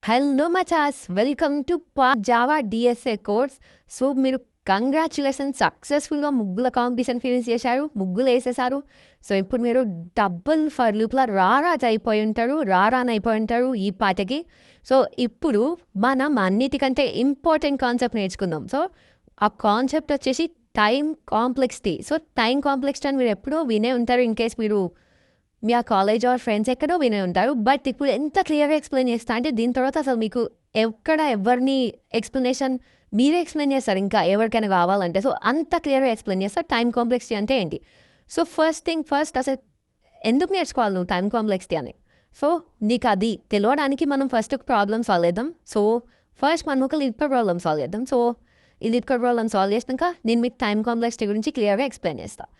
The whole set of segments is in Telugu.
హలో మచాస్, welcome to Java DSA course. So మీరు కంగ్రాచులేషన్, సక్సెస్ఫుల్గా ముగ్గుల కాంపిటీషన్ ఫినిష్ చేశారు, ముగ్గులు వేసేసారు. సో ఇప్పుడు మీరు డబుల్ ఫర్ లూప్లా రారాజ్ అయిపోయి ఉంటారు, అయిపోయి ఉంటారు ఈ పాటకి. సో ఇప్పుడు మనం అన్నిటికంటే ఇంపార్టెంట్ కాన్సెప్ట్ నేర్చుకుందాం. సో ఆ కాన్సెప్ట్ వచ్చేసి time complexity. So time complexity అని మీరు ఎప్పుడో వినే ఉంటారు, ఇన్ కేస్ మీరు మీ ఆ కాలేజ్ ఆర్ ఫ్రెండ్స్ ఎక్కడో వినే ఉంటారు. బట్ ఇప్పుడు ఎంత క్లియర్గా ఎక్స్ప్లెయిన్ చేస్తా అంటే దీని తర్వాత అసలు మీకు ఎవరిని ఎక్స్ప్లెనేషన్ మీరే ఎక్స్ప్లెయిన్ చేస్తారు ఇంకా ఎవరికైనా కావాలంటే. సో అంత క్లియర్గా ఎక్స్ప్లెయిన్ చేస్తారు టైం కాంప్లెక్సిటీ అంటే ఏంటి. సో ఫస్ట్ థింగ్ ఫస్ట్, అసలు ఎందుకు నేర్చుకోవాలి నువ్వు టైం కాంప్లెక్సిటీ అని. సో నీకు అది తెలియడానికి మనం ఫస్ట్ ఒక ప్రాబ్లమ్ సాల్వ్ చేద్దాం. సో ఫస్ట్ మనం ఒక లిట్కర్ ప్రాబ్లమ్ సాల్వ్ చేద్దాం. సో ఈ లిట్కర్ ప్రాబ్లమ్ సాల్వ్ చేసినాక నేను మీకు టైం కాంప్లెక్సిటీ గురించి క్లియర్గా ఎక్స్ప్లెయిన్ చేస్తాను.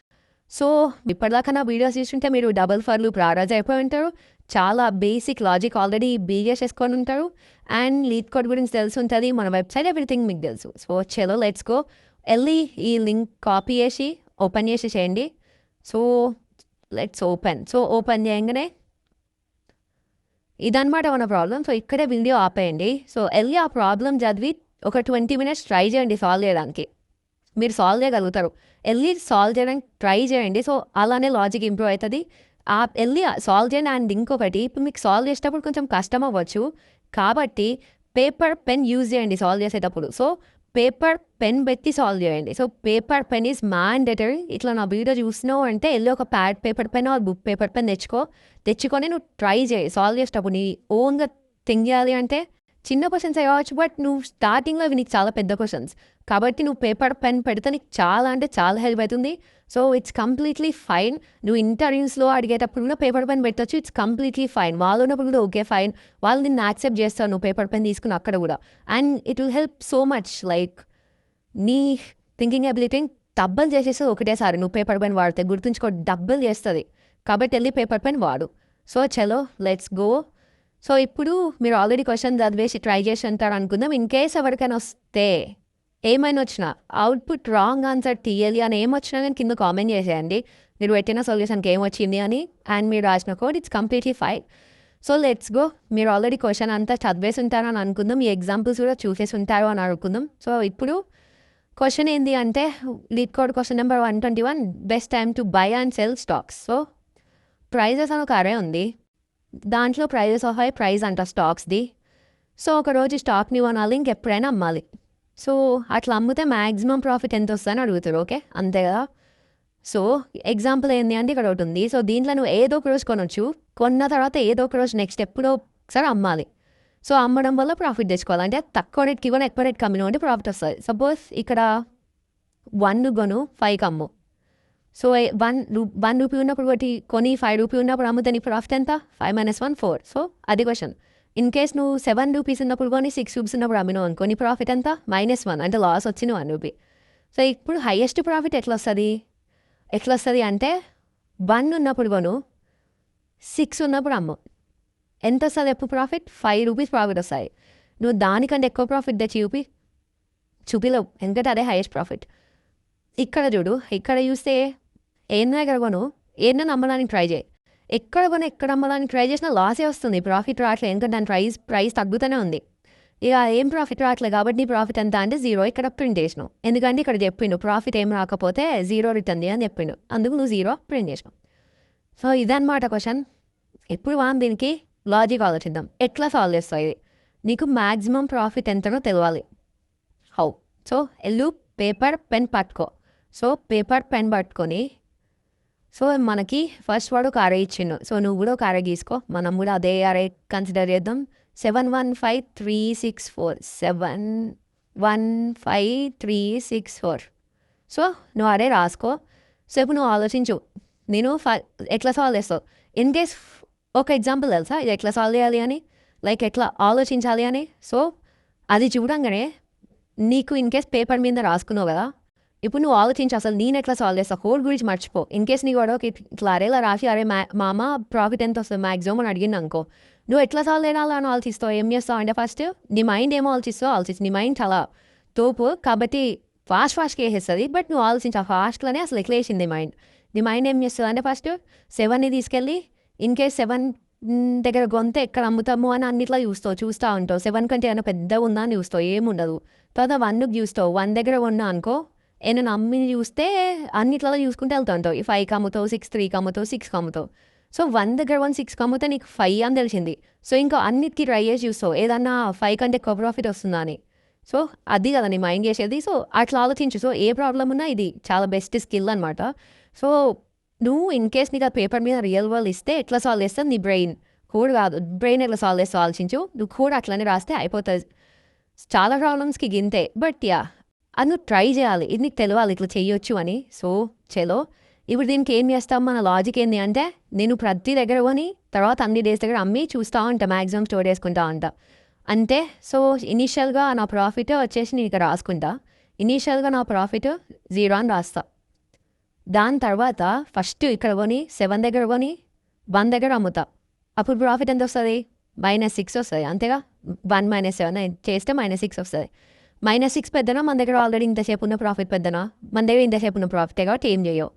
సో ఇప్పటిదాకా నా వీడియోస్ చూస్తుంటే మీరు డబుల్ ఫర్ లూప్ రారాజ్ అయిపోయి ఉంటారు, చాలా బేసిక్ లాజిక్ ఆల్రెడీ చేసుకొని ఉంటారు, అండ్ లీడ్ కోడ్ గురించి తెలిసి ఉంటుంది, మన వెబ్సైట్ ఎవ్రీథింగ్ మీకు తెలుసు. సో చలో లెట్స్ గో. వెళ్ళి ఈ లింక్ కాపీ చేసి ఓపెన్ చేయండి. So let's open. So open చేయగానే ఇదనమాట మన ప్రాబ్లం. సో ఇక్కడే వీడియో ఆపేయండి. సో వెళ్ళి ఆ ప్రాబ్లం చదివి ఒక 20 minutes ట్రై చేయండి సాల్వ్ చేయడానికి. మీరు సాల్వ్ చేయగలుగుతారు. వెళ్ళి సాల్వ్ చేయడానికి ట్రై చేయండి. సో అలానే లాజిక్ ఇంప్రూవ్ అవుతుంది. వెళ్ళి సాల్వ్ చేయండి. అండ్ ఇంకొకటి, ఇప్పుడు మీకు సాల్వ్ చేసేటప్పుడు కొంచెం కష్టం అవ్వచ్చు, కాబట్టి పేపర్ పెన్ యూజ్ చేయండి సాల్వ్ చేసేటప్పుడు. సో పేపర్ పెన్ పెట్టి సాల్వ్ చేయండి. So paper pen is mandatory. ఇట్లా నా వీడియో చూసినావు అంటే వెళ్ళి ఒక pad paper pen or book paper pen తెచ్చుకొని నువ్వు ట్రై చేయి సాల్వ్ చేసేటప్పుడు. నీ ఓన్గా థింక్ చేయాలి అంటే చిన్న క్వశ్చన్స్ అవ్వచ్చు, బట్ నువ్వు స్టార్టింగ్లో అవి నీకు చాలా పెద్ద క్వశ్చన్స్, కాబట్టి నువ్వు పేపర్ పెన్ పెడితే నీకు చాలా అంటే చాలా హెల్ప్ అవుతుంది. So it's completely fine. నువ్వు ఇంటర్వ్యూస్లో అడిగేటప్పుడు కూడా పేపర్ పెన్ పెట్టచ్చు, ఇట్స్ కంప్లీట్లీ ఫైన్. వాళ్ళు ఉన్నప్పుడు కూడా ఓకే ఫైన్, వాళ్ళు నిన్ను యాక్సెప్ట్ చేస్తారు నువ్వు పేపర్ పెన్ తీసుకుని అక్కడ కూడా. And it will help so much, like నీ థింకింగ్ అబిలిటీని డబ్బులు చేసేసి ఒకటేసారి నువ్వు పేపర్ పెన్ వాడితే గుర్తుంచుకో, డబ్బులు చేస్తుంది. కాబట్టి వెళ్ళి పేపర్ పెన్ వాడు. సో చలో లెట్స్ గో. సో ఇప్పుడు మీరు ఆల్రెడీ క్వశ్చన్ చదివేసి ట్రై చేసి ఉంటారు అనుకుందాం. ఇన్ కేస్ ఎవరికైనా వస్తే, ఏమైనా వచ్చినా అవుట్పుట్ రాంగ్ ఆన్సర్ తీయాలి అని ఏమొచ్చినా కానీ కింద కామెంట్ చేసేయండి మీరు పెట్టిన సొల్యూషన్కి ఏమొచ్చింది అని, అండ్ మీరు రాసిన code it's completely fine. So let's go. మీరు ఆల్రెడీ క్వశ్చన్ అంతా చదివేసి ఉంటారు అని అనుకుందాం, ఈ ఎగ్జాంపుల్స్ కూడా చూసేసి ఉంటారు అని అనుకుందాం. సో ఇప్పుడు క్వశ్చన్ ఏంటి అంటే, LeetCode question number 121, best time to buy and sell stocks. So prices అని ఒక అరే ఉంది, దాంట్లో ప్రైజెస్ ఆఫ్ ప్రైజ్ అంట స్టాక్స్ది. సో ఒకరోజు స్టాక్ని కొనాలి, ఇంకెప్పుడైనా అమ్మాలి. సో అట్లా అమ్మితే మ్యాక్సిమం ప్రాఫిట్ ఎంత వస్తుందని అడుగుతారు. ఓకే అంతే కదా. సో ఎగ్జాంపుల్ ఏంటి అంటే ఇక్కడ ఒకటి ఉంది. సో దీంట్లో నువ్వు ఏదో ఒక రోజు కొనొచ్చు, కొన్న తర్వాత ఏదో ఒక రోజు నెక్స్ట్ ఎప్పుడో ఒకసారి అమ్మాలి. సో అమ్మడం వల్ల ప్రాఫిట్ తెచ్చుకోవాలి. అంటే తక్కువ రేట్కి ఇవ్వని ఎక్కువ రేట్కి అమ్మిన అంటే ప్రాఫిట్ వస్తుంది. సపోజ్ ఇక్కడ 1 కొను 5 అమ్ము. సో 1 రూపీ ఉన్నప్పుడు కొని 5 రూపీ ఉన్నప్పుడు అమ్ముతే నీ ప్రాఫిట్ ఎంత? 5 - 1 4. సో అది క్వశ్చన్. ఇన్ కేస్ నువ్వు 7 రూపీస్ ఉన్నప్పుడు కొని 6 రూపీస్ ఉన్నప్పుడు అమ్మినావు అనుకో, నీ ప్రాఫిట్ ఎంత? -1, అంటే లాస్ వచ్చింది 1 రూపీ. సో ఇప్పుడు హైయెస్ట్ ప్రాఫిట్ ఎట్లా వస్తుంది అంటే 1 ఉన్నప్పుడు కొను, 6 ఉన్నప్పుడు అమ్ము. ఎంత వస్తుంది ఎప్పుడు ప్రాఫిట్? 5 రూపీస్ ప్రాఫిట్ వస్తాయి. నువ్వు దానికంటే ఎక్కువ ప్రాఫిట్ తెచ్చి చూపిలేవు, ఎందుకంటే అదే హైయెస్ట్ ప్రాఫిట్. ఇక్కడ చూడు, ఇక్కడ చూస్తే ఏదైనా దగ్గర కొను, ఏదైనా అమ్మడానికి ట్రై చేయి. ఎక్కడ అమ్మడానికి ట్రై చేసినా లాసే వస్తుంది, ప్రాఫిట్ రావట్లేదు. ఎందుకంటే దాని ప్రైస్ తగ్గుతూనే ఉంది. ఇక ఏం ప్రాఫిట్ రావట్లేదు కాబట్టి నీ ప్రాఫిట్ ఎంత అంటే 0 ఇక్కడ ప్రింట్ చేసినావు. ఎందుకంటే ఇక్కడ చెప్పిండు ప్రాఫిట్ ఏం రాకపోతే 0 రిటర్న్ అని చెప్పిండు, అందుకు నువ్వు 0 ప్రింట్ చేసినావు. సో ఇదన్నమాట క్వశ్చన్. ఇప్పుడు దీనికి లాజిక్ ఆలోచిద్దాం, ఎట్లా సాల్వ్ చేస్తావు ఇది. నీకు మ్యాక్సిమం ప్రాఫిట్ ఎంతనో తెలియాలి. హౌ? సో ఎల్లు పేపర్ పెన్ పట్టుకో. సో పేపర్ పెన్ పట్టుకొని, సో మనకి ఫస్ట్ వాడు ఒక అరే ఇచ్చిండు. సో నువ్వు కూడా ఒక అరే గీసుకో, మనం కూడా అదే అరే కన్సిడర్ చేద్దాం. 715,364 715,364. సో నువ్వు అరే రాసుకో. సో ఇప్పుడు నువ్వు ఆలోచించు, నేను ఎట్లా సాల్వ్ చేస్తావు. ఇన్ కేస్ ఒక ఎగ్జాంపుల్ తెలుసా ఇది ఎట్లా సాల్వ్ చేయాలి అని, లైక్ ఎట్లా ఆలోచించాలి అని. సో అది చూడంగానే నీకు ఇన్ కేస్ పేపర్ మీద రాసుకున్నావు కదా, ఇప్పుడు నువ్వు ఆలోచించి అసలు నేను ఎట్లా సాల్వ్ చేస్తావు, కోడ్ గురించి మర్చిపో. ఇన్ కేస్ నీ గొడవకి ఇట్లా అరేలా రాసి అరే మామ ప్రాఫిట్ ఎంత వస్తుంది మ్యాక్సిమం అని అడిగింది అనుకో, నువ్వు ఎట్లా సాల్వ్ చేయాలని ఆలోచిస్తావు. ఏం చేస్తావు అంటే ఫస్ట్ నీ మైండ్ ఏమో ఆలోచిస్తావు. నీ మైండ్ చాలా తోపు కాబట్టి ఫాస్ట్గా వేసేస్తుంది. బట్ నువ్వు ఆలోచించా ఫాస్ట్లోనే అసలు ఎట్లా వేసింది నీ మైండ్ ఏం చేస్తుంది అంటే ఫస్ట్ 7ని తీసుకెళ్ళి, ఇన్ కేస్ 7 దగ్గర గొంత ఎక్కడ అమ్ముతాము అని అన్నిట్లో చూస్తూ ఉంటావు 7 కంటే ఏమైనా పెద్దగా ఉందా అని చూస్తావు ఏముండదు. తర్వాత 1కి చూస్తావు 1 దగ్గర ఉన్నా అనుకో ఏమైనా అమ్మి చూస్తే అన్నిట్లలో చూసుకుంటూ వెళ్తూ ఉంటావు. 5కి అమ్ముతావు 6 3కి అమ్ముతావు 6కి అమ్ముతావు. సో 1 దగ్గర 6కి అమ్ముతే నీకు 5 అని తెలిసింది. సో ఇంకా అన్నిటికీ ట్రై చేసి చూస్తావు ఏదన్నా 5 కంటే ఎక్కువ ప్రాఫిట్ వస్తుందా అని. సో అది కదా నీ మైండ్ చేసేది. సో అట్లా ఆలోచించు. సో ఏ ప్రాబ్లం ఉన్నా ఇది చాలా బెస్ట్ స్కిల్ అనమాట. సో నువ్వు ఇన్ కేస్ నీకు ఆ పేపర్ మీద రియల్ వరల్డ్ ఇస్తే ఎట్లా సాల్వ్ చేస్తుంది నీ బ్రెయిన్ కోడ్ కాదు. బ్రెయిన్ ఎట్లా సాల్వ్ చేస్తే ఆలోచించు. నువ్వు కోడ్ అట్లనే రాస్తే అయిపోతుంది. చాలా ప్రాబ్లమ్స్కి గింతే. బట్ యా అది నువ్వు ట్రై చేయాలి. ఇది నీకు తెలియాలి ఇట్లా చేయొచ్చు అని. సో చలో ఇప్పుడు దీనికి ఏం చేస్తాం మన లాజిక్ ఏంటి అంటే నేను ప్రతి దగ్గర కొని తర్వాత అన్ని డేస్ దగ్గర అమ్మి చూస్తూ ఉంటా మ్యాక్సిమం స్టోర్ చేసుకుంటా ఉంటా అంతే. సో ఇనీషియల్గా నా ప్రాఫిట్ వచ్చేసి నేను ఇక్కడ రాసుకుంటా. ఇనీషియల్గా నా ప్రాఫిట్ 0 అని రాస్తా. దాని తర్వాత ఫస్ట్ ఇక్కడ కొని 7 దగ్గర కొని 1 దగ్గర అమ్ముతా. అప్పుడు ప్రాఫిట్ ఎంత వస్తుంది -6 వస్తుంది అంతేగా. 1 - 7 చేస్తే -6 వస్తుంది. -6 పెద్దనా మన దగ్గర ఆల్రెడీ ఇంతసేపు ఉన్న ప్రాఫిట్ పెద్దనా మన దగ్గర ఇంతసేపు ఉన్న ప్రాఫిటే కాబట్టి ఏం చేయవు.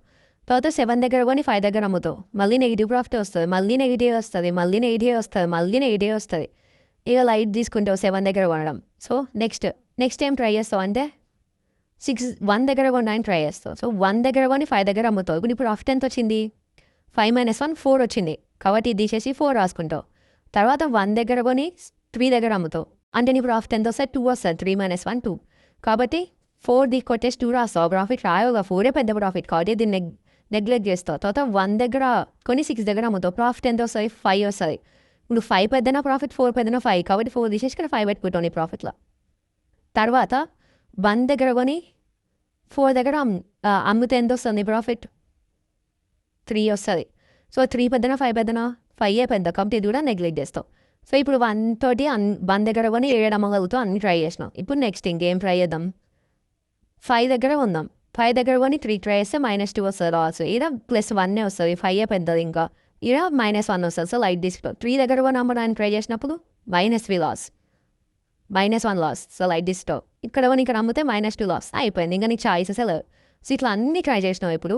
తర్వాత 7 దగ్గర కొని 5 దగ్గర అమ్ముతావు మళ్ళీ నెగిటివ్ ప్రాఫిట్ వస్తుంది మళ్ళీ నెగిటివ్ వస్తుంది మళ్ళీ నెగిటివ్ వస్తుంది మళ్ళీ నెగిటివ్ వస్తుంది. ఇక లైట్ తీసుకుంటావు 7 దగ్గర కొనడం. సో నెక్స్ట్ ఏం ట్రై చేస్తావు అంటే 1 దగ్గర కొనడానికి ట్రై చేస్తావు. సో 1 దగ్గర కొని 5 దగ్గర అమ్ముతావు. ఇప్పుడు ప్రాఫిట్ ఎంత వచ్చింది 5 - 1 4 వచ్చింది కాబట్టి ఇది తీసేసి 4 రాసుకుంటావు. తర్వాత 1 దగ్గర కొని 3 దగ్గర అమ్ముతావు అంటే నీ ప్రాఫిట్ ఎంత వస్తుంది 2 వస్తుంది. 3 - 1 2 కాబట్టి 4 ది కొట్టేసి 2 రాస్తావు. ప్రాఫిట్ రాయోగా 4 పెద్ద ప్రాఫిట్ కాబట్టి దీన్ని నెగ్లెక్ట్ చేస్తావు. తర్వాత 1 దగ్గర కొని 6 దగ్గర అమ్ముతావు. ప్రాఫిట్ ఎంత వస్తుంది 5 వస్తుంది. ఇప్పుడు 5 పెద్దనా ప్రాఫిట్ 4 పెద్దనా 5 కాబట్టి 4 తీసేసి ఇక్కడ 5 పెట్టుకుంటావు నీ ప్రాఫిట్లో. తర్వాత 1 దగ్గర కొని 4 దగ్గర అమ్మితే ఎంత వస్తుంది ప్రాఫిట్ 3 వస్తుంది. సో 3 పెద్దనా 5 పెద్దనా 5 పెద్ద కాబట్టి ఇది కూడా నెగ్లెక్ట్ చేస్తావు. సో ఇప్పుడు 1 తోటి 1 దగ్గర కొని 7 అమ్మగలుగుతావు అన్ని ట్రై చేసినావు. ఇప్పుడు నెక్స్ట్ ఇంకేం ట్రై చేద్దాం 5 దగ్గర ఉందాం. 5 దగ్గర కొని 3 ట్రై చేస్తే -2 వస్తుంది లాస్. ఇలా +1 వస్తుంది 5 పెద్దది ఇంకా ఇలా -1 వస్తుంది. సో లైట్ తీసుకో 3 దగ్గర కొని అమ్మడానికి ట్రై చేసినప్పుడు -3 లాస్ -1 లాస్. సో లైట్ తీసుకో ఇక్కడ కొని ఇక్కడ అమ్మితే -2 లాస్ అయిపోయింది. ఇంకా నీకు చాయిసెస్ లేవు. సో ఇట్లా అన్నీ ట్రై చేసినావు. ఇప్పుడు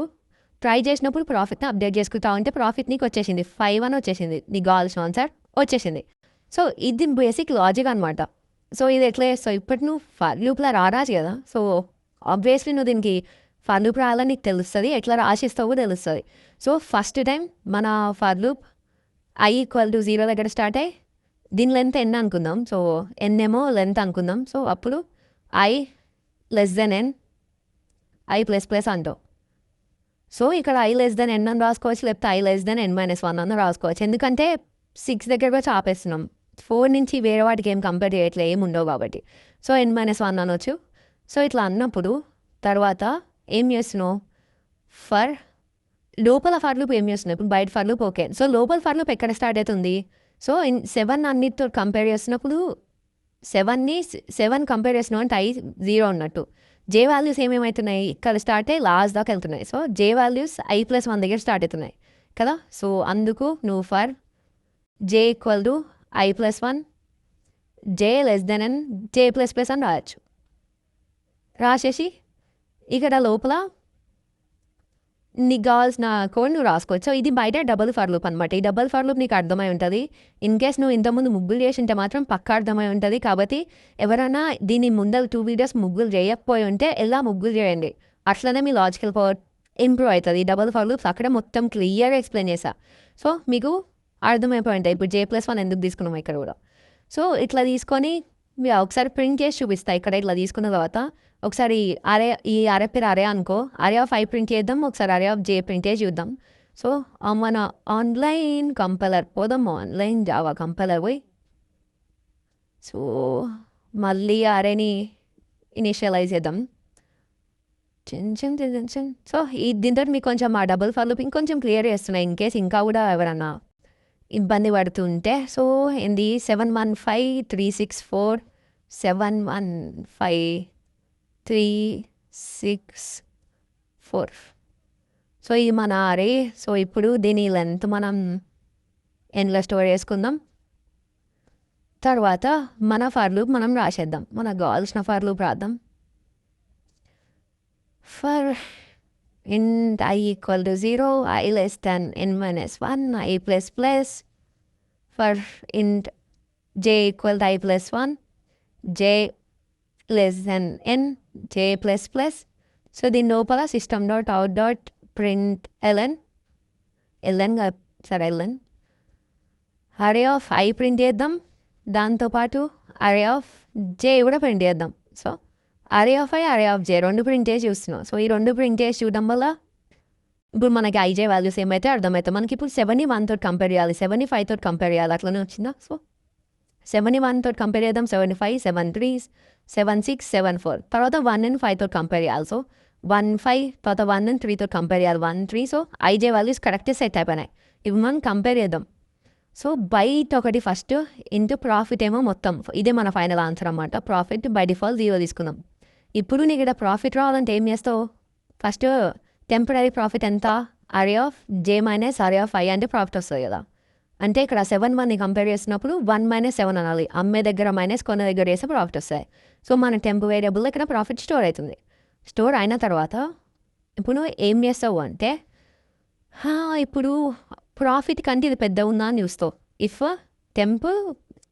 ట్రై చేసినప్పుడు ప్రాఫిట్ని అప్డేట్ చేసుకుంటా ఉంటే ప్రాఫిట్ నీకు వచ్చేసింది 5 అని వచ్చేసింది. నీకు కావాల్సిన ఆన్సర్ వచ్చేసింది. సో ఇది బేసిక్ లాజిక్ అనమాట. సో ఇది ఎట్లా చేస్తావు ఇప్పుడు నువ్వు ఫర్ లూప్లో రారాజు కదా. సో ఆబ్వియస్లీ నువ్వు దీనికి ఫర్ లూప్ రాయాలని నీకు తెలుస్తుంది. ఎట్లా రాసిస్తావో తెలుస్తుంది. సో ఫస్ట్ టైం మన ఫర్ లూప్ i = 0 దగ్గర స్టార్ట్ అయ్యి దీని లెంత్ n అనుకుందాం. సో n ఏమో లెంత్ అనుకుందాం. సో అప్పుడు i n i++ అంటావు. సో ఇక్కడ i n అని రాసుకోవచ్చు లేకపోతే i n - 1 అని రాసుకోవచ్చు. ఎందుకంటే 6 దగ్గర వచ్చి ఆపేస్తున్నాం. 4 నుంచి వేరే వాటికి ఏం కంపేర్ చేయట్లే ఏమి ఉండవు కాబట్టి. సో n - 1 అనొచ్చు. సో ఇట్లా అన్నప్పుడు తర్వాత ఏం చేస్తున్నావు ఫర్ లోపల ఫర్ లూప్ ఏం చేస్తున్నావు ఇప్పుడు బయట ఫర్ లూప్ ఓకే. సో లోపల ఫర్ లూప్ ఎక్కడ స్టార్ట్ అవుతుంది. సో 7 అన్నిటితో కంపేర్ చేస్తున్నప్పుడు 7 కంపేర్ చేస్తున్నావు అంటే i 0 ఉన్నట్టు. జే వాల్యూస్ ఏమేమవుతున్నాయి ఇక్కడ స్టార్ట్ అయ్యి లాస్ట్ దాకా వెళ్తున్నాయి. సో జే వాల్యూస్ i+1 దగ్గర స్టార్ట్ అవుతున్నాయి కదా. సో అందుకు నువ్వు for j = i+1 j n j++ అని రాయొచ్చు. రాసేసి ఇక్కడ లోపల నీకు కావాల్సిన కోడ్ నువ్వు రాసుకోవచ్చు. సో ఇది బయట డబుల్ ఫర్ లూప్ అనమాట. ఈ డబుల్ ఫర్ లూప్ నీకు అర్థమై ఉంటుంది. ఇన్ కేస్ నువ్వు ఇంతకుముందు ముగ్గులు చేసి ఉంటే మాత్రం పక్కా అర్థమై ఉంటుంది. కాబట్టి ఎవరైనా దీని ముందర 2 వీడియోస్ ముగ్గులు చేయకపోయి ఉంటే ఎలా ముగ్గులు చేయండి. అట్లనే మీ లాజికల్ పవర్ ఇంప్రూవ్ అవుతుంది. ఈ డబుల్ ఫర్ లూప్స్ అక్కడ మొత్తం క్లియర్గా ఎక్స్ప్లెయిన్ చేశా. సో మీకు అర్థమైపోయి ఉంటాయి ఇప్పుడు j+1 ఎందుకు తీసుకున్నాం ఇక్కడ కూడా. సో ఇట్లా తీసుకొని ఒకసారి ప్రింట్ చేసి చూపిస్తా. ఇక్కడ ఇట్లా తీసుకున్న తర్వాత ఒకసారి ఈ అరే పేరు అరే అనుకో అరే ఆఫ్ i ప్రింట్ చేద్దాం. ఒకసారి అరే ఆఫ్ j ప్రింట్ చేసి చూద్దాం. సో మన ఆన్లైన్ కంపైలర్ పోదాం. ఆన్లైన్ జావా కంపైలర్ పోయి సో మళ్ళీ అరేని ఇనిషియలైజ్ చేద్దాం. సో దీంతో మీకు కొంచెం ఆ డబుల్ ఫర్ లూప్ ఇంకొంచెం క్లియర్ చేస్తున్నాయి. ఇన్ కేస్ ఇంకా కూడా ఎవరన్నా ఇబ్బంది పడుతుంటే. సో ఏంది 715 364 715 364. సో ఇది మన అరే. సో ఇప్పుడు దీని లెంత్ మనం ఎన్లో స్టోర్ చేసుకుందాం. తర్వాత మన ఫర్ లూప్ మనం రాసేద్దాం. మనకు కావాల్సిన ఫర్ లూప్ రాద్దాం. For int i = 0 i n - 1 i++ for ఇంట్ j equal i plus 1, j less than n, j plus plus. So దీని లోపల system dot out dot print ln అరే ఆఫ్ i ప్రింట్ చేద్దాం, దాంతోపాటు అరే ఆఫ్ j కూడా ప్రింట్ చేద్దాం. సో అరే ఆఫ్ i, అరే ఆఫ్ j రెండు ప్రింట్ చేసి చూస్తున్నాం. సో ఈ రెండు ప్రింట్ చేసి చూడడం వల్ల ఇప్పుడు మనకి ఐజే వాల్యూస్ ఏమైతే అర్థమవుతాయి. మనకి ఇప్పుడు 71 తోటి కంపేర్ చేయాలి, 75 తోటి కంపేర్ చేయాలి, అట్లనే వచ్చిందా. సో 71 తోటి కంపేర్ చేద్దాం, 75, 73, 76, 74, తర్వాత 1 and 5 తోటి కంపేర్ చేయాలి. సో 1, 5, తర్వాత 1 and 3 తోటి కంపేర్ చేయాలి, 1, 3. So IJ values correct set అయిపోయినాయి. ఇప్పుడు మనం కంపేర్ చేద్దాం. సో బయట ఒకటి ఫస్ట్ ఇంటూ ప్రాఫిట్ ఏమో మొత్తం, ఇదే మన ఫైనల్ ఆన్సర్ అన్నమాట. ప్రాఫిట్ బై డిఫాల్ట్ 0 తీసుకుందాం. ఇప్పుడు నీకు ఇక్కడ ప్రాఫిట్ రావాలంటే ఏం చేస్తావు, ఫస్ట్ టెంపరీ ప్రాఫిట్ ఎంత, అరే ఆఫ్ j మైనస్ అరే ఆఫ్ i అంటే ప్రాఫిట్ వస్తుంది కదా. అంటే ఇక్కడ 7 కంపేర్ చేసినప్పుడు 1 - 7 అనాలి, అమ్మే దగ్గర మైనస్ కొన్న దగ్గర వేస్తే ప్రాఫిట్ వస్తాయి. సో మన టెంప్ వేరియబుల్ ఇక్కడ ప్రాఫిట్ స్టోర్ అవుతుంది. స్టోర్ అయిన తర్వాత ఇప్పుడు నువ్వు ఏం చేస్తావు అంటే ఇప్పుడు ప్రాఫిట్ కంటే ఇది పెద్ద ఉందా అని చూస్తావు. If temp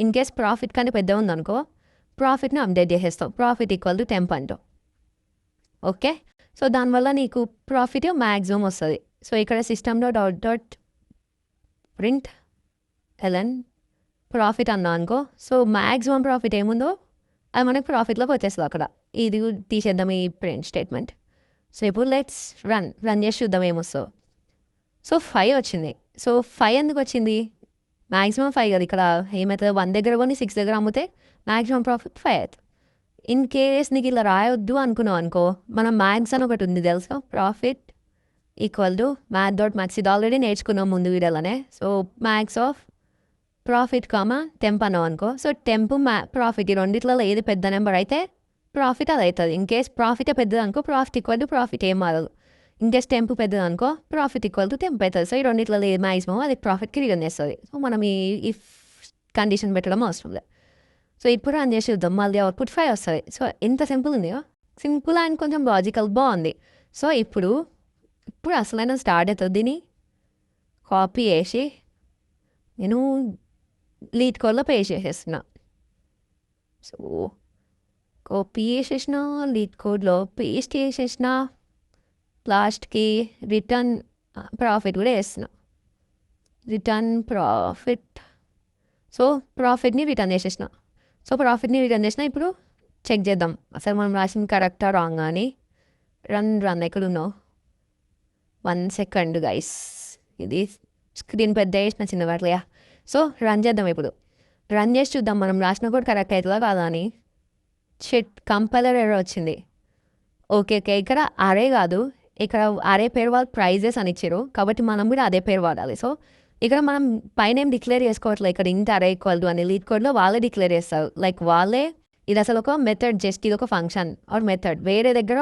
in case profit కంటే పెద్ద ఉందనుకో, ప్రాఫిట్ని అప్డేట్ చేసేస్తావు, ప్రాఫిట్ ఈక్వల్ టు టెంప్ అంటావు. ఓకే, సో దానివల్ల నీకు ప్రాఫిట్ మ్యాక్సిమం వస్తుంది. సో ఇక్కడ సిస్టమ్లో dot dot print ln profit అన్నా అనుకో, సో మ్యాక్సిమం ప్రాఫిట్ ఏముందో అది మనకి ప్రాఫిట్లోకి వచ్చేస్తుంది. అక్కడ ఇది తీసేద్దాం ఈ ప్రింట్ స్టేట్మెంట్. సో ఇప్పుడు లెట్స్ రన్ చేసి చూద్దాం ఏమొస్తుందో. సో 5 వచ్చింది. సో 5 ఎందుకు వచ్చింది, మ్యాక్సిమం 5 కదా. ఇక్కడ ఏమవుతుంది, 1 దగ్గర కొని 6 దగ్గర అమ్మితే మ్యాక్సిమం ప్రాఫిట్ 5 అవుతుంది. ఇన్ కేస్ నీకు ఇలా రాయొద్దు అనుకున్నావు అనుకో, మనం మ్యాక్స్ అని ఒకటి ఉంది తెలుసా, ప్రాఫిట్ ఈక్వల్ టు math.max. ఇది ఆల్రెడీ నేర్చుకున్నాం ముందు వీడియోలోనే. So max of profit comma temp అన్నావు అనుకో. సో టెంప్ ప్రాఫిట్ ఈ రెండిట్లలో ఏది పెద్ద నెంబర్ అయితే ప్రాఫిట్ అది అవుతుంది. ఇన్ కేస్ ప్రాఫిటే పెద్దది అనుకో, ప్రాఫిట్ ఈక్వల్ టు ప్రాఫిట్ ఏం మారదు. ఇన్ కేస్ టెంప్ పెద్దది అనుకో, ప్రాఫిట్ ఈక్వల్ టు టెంప్ అవుతుంది. సో ఈ రెండిట్లలో ఏది మ్యాక్సిమం అది ప్రాఫిట్కి రిటర్న్ చేస్తుంది. సో మనం ఈ కండిషన్ పెట్టడం అవసరం లేదు. సో ఇప్పుడు రన్ చేసి చూద్దాం, మళ్ళీ అవుట్పుట్ 5 వస్తుంది. సో ఎంత సింపుల్ ఉంది, సింపుల్ అండ్ కొంచెం లాజికల్, బాగుంది. సో ఇప్పుడు అసలైన స్టార్ట్ అవుతుంది. దీన్ని కాపీ చేసి నేను లీడ్ కోడ్లో పేస్ట్ చేసేస్తున్నా. సో కాపీ చేసేసిన, లీడ్ కోడ్లో పేస్ట్ చేసేసిన, లాస్ట్కి రిటర్న్ ప్రాఫిట్ కూడా వేస్తున్నా, రిటర్న్ ప్రాఫిట్. సో ప్రాఫిట్ని రిటర్న్ చేసేసిన. సో ప్రాఫిట్ని రిటర్న్ చేసిన. ఇప్పుడు చెక్ చేద్దాం అసలు మనం రాసింది కరెక్టా రాంగ్ అని. రన్ ఎక్కడున్నావు, 1 సెకండ్ గైస్, ఇది స్క్రీన్ పెద్ద వేసిన చిన్న వాటిలయా. సో రన్ చేద్దాం. ఇప్పుడు రన్ చేసి చూద్దాం మనం రాసిన కూడా కరెక్ట్ అవుతుందా కాదా అని. కంపైలర్ ఎర్రర్ వచ్చింది. ఓకే, ఇక్కడ అరే కాదు, ఇక్కడ అరే పేరు వాళ్ళు ప్రైజెస్ అని ఇచ్చారు కాబట్టి మనం కూడా అదే పేరు వాడాలి. సో ఇక్కడ మనం పైన ఏం డిక్లేర్ చేసుకోవట్లేదు, ఇక్కడ ఇంత అరే ఈక్వల్ టు అని లీడ్ కోడ్లో వాళ్ళే డిక్లేర్ చేస్తారు. లైక్ వాళ్ళే, ఇది అసలు ఒక మెథడ్, జస్ట్ ఇది ఒక ఫంక్షన్ ఆర్ మెథడ్. వేరే దగ్గర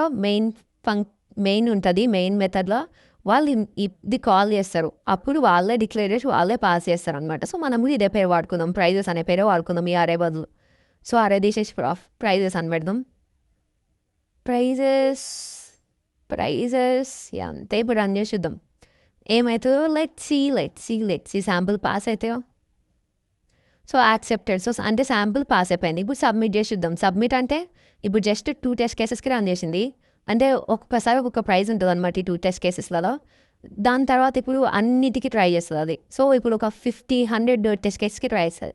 మెయిన్ ఉంటుంది, మెయిన్ మెథడ్లో వాళ్ళు ఇది కాల్ చేస్తారు, అప్పుడు వాళ్ళే డిక్లేర్ చేసి వాళ్ళే పాస్ చేస్తారు అనమాట. సో మనం కూడా ఇదే పేరు వాడుకుందాం, ప్రైజెస్ అనే పేరే వాడుకుందాం ఈ అరే బదులు. సో అరే తీసేసి ప్రైజెస్ అని పెడదాం. ప్రైజెస్ అంతే. ఇప్పుడు రన్ చేసి చూద్దాం ఏమవుతుందో. లెట్స్ సీ శాంపుల్ పాస్ అవుతాయో. So accepted. సో అంటే శాంపుల్ పాస్ అయిపోయింది. ఇప్పుడు సబ్మిట్ చేసి చూద్దాం. సబ్మిట్ అంటే ఇప్పుడు జస్ట్ 2 టెస్ట్ కేసెస్కి రన్ చేసింది. అంటే ఒక్కొక్కసారి ఒక్కొక్క ప్రైజ్ ఉంటుంది అనమాట ఈ 2 టెస్ట్ కేసెస్లలో. దాని తర్వాత ఇప్పుడు అన్నిటికీ ట్రై చేస్తుంది అది. సో ఇప్పుడు ఒక 50-100 టెస్ట్ కేసెస్కి ట్రై చేస్తుంది.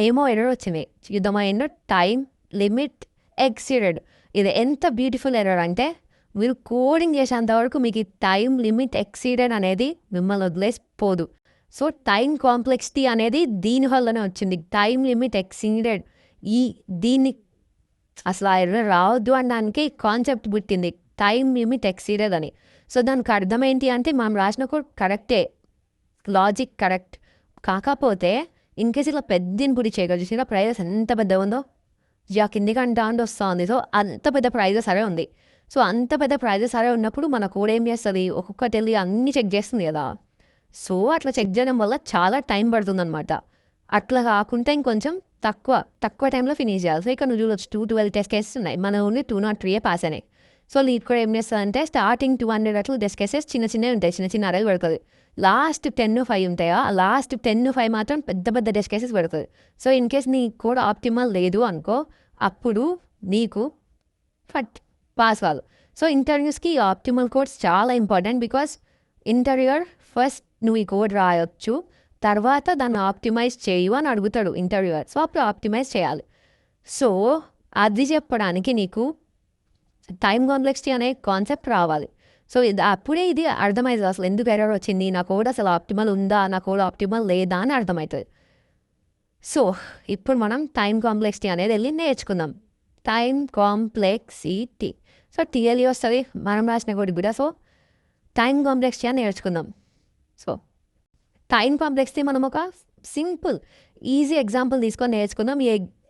ఏమో ఎర్రర్ వచ్చింది, చూద్దామా ఏంటో. Time limit exceeded. ఇది ఎంత బ్యూటిఫుల్ ఎర్రర్ అంటే, మీరు కోడింగ్ చేసేంత వరకు మీకు ఈ టైం లిమిట్ ఎక్సీడెడ్ అనేది మిమ్మల్ని వదిలేసిపోదు. సో టైం కాంప్లెక్సిటీ అనేది దీనివల్లనే వచ్చింది, టైం లిమిట్ ఎక్సీడెడ్. దీన్ని అసలు ఆ ఎర్రర్ రావద్దు అనడానికి కాన్సెప్ట్ పుట్టింది, టైం లిమిట్ ఎక్సీడెడ్ అని. సో దానికి అర్థం ఏంటి అంటే, మనం రాసిన కోడ్ కరెక్టే, లాజిక్ కరెక్ట్, కాకపోతే ఇన్కేస్ ఇలా పెద్ద ఇన్పుట్ చేయగలరు. ఇలా ప్రైజెస్ ఎంత పెద్ద ఉందో కిందికి అంటా అంటూ వస్తుంది. సో అంత పెద్ద ప్రైజెస్ సరే ఉంది. సో అంత పెద్ద ప్రైజెస్ సరే ఉన్నప్పుడు మన కోడ్ ఏం చేస్తుంది, ఒక్కొక్కటి వెళ్ళి అన్నీ చెక్ చేస్తుంది కదా. సో అట్లా చెక్ చేయడం వల్ల చాలా టైం పడుతుంది అనమాట. అట్లా కాకుండా ఇంకొంచెం తక్కువ టైంలో ఫినిష్ చేయాలి. సో ఇక్కడ నువ్వు చూడొచ్చు 212 టెస్ట్ కేసెస్ ఉన్నాయి, మన ఓన్లీ 203 పాస్ అయినాయి. సో లీడ్ కూడా ఏం చేస్తుందంటే స్టార్టింగ్ 200 అట్లా డెస్ట్ కేసెస్ చిన్న చిన్నవి ఉంటాయి, చిన్న చిన్న అరలు పెడుతుంది. లాస్ట్ 10-5 ఉంటాయా, ఆ లాస్ట్ 10-5 మాత్రం పెద్ద పెద్ద డెస్ట్ కేసెస్ పెడుతుంది. సో ఇన్ కేస్ నీ కోడ్ ఆప్టిమల్ లేదు అనుకో, అప్పుడు నీకు పాస్ కాదు. సో ఇంటర్వ్యూస్కి ఈ ఆప్టిమల్ కోడ్స్ చాలా ఇంపార్టెంట్. బికాస్ ఇంటర్వ్యూర్ ఫస్ట్ నువ్వు ఈ కోడ్ రాయొచ్చు, తర్వాత దాన్ని ఆప్టిమైజ్ చేయు అని అడుగుతాడు ఇంటర్వ్యూర్. సో అప్పుడు ఆప్టిమైజ్ చేయాలి. సో అది చెప్పడానికి నీకు టైం కాంప్లెక్సిటీ అనే కాన్సెప్ట్ రావాలి. సో అప్పుడే ఇది అర్థమవుతుంది, అసలు ఎందుకు ఎర్రర్ వచ్చింది, నా కోడ్ అసలు ఆప్టిమల్ ఉందా, నా కోడ్ ఆప్టిమల్ లేదా అని అర్థమవుతుంది. సో ఇప్పుడు మనం టైం కాంప్లెక్సిటీ అనేది వెళ్ళి నేర్చుకుందాం. టైం కాంప్లెక్సిటీ, సో టీఎల్ఈ వస్తుంది మనం రాసిన కోడ్ కూడా. సో టైం కాంప్లెక్సిటీ అని నేర్చుకుందాం. సో టైం కాంప్లెక్సిటీ మనం ఒక సింపుల్ ఈజీ ఎగ్జాంపుల్ తీసుకొని నేర్చుకుందాం. ఈ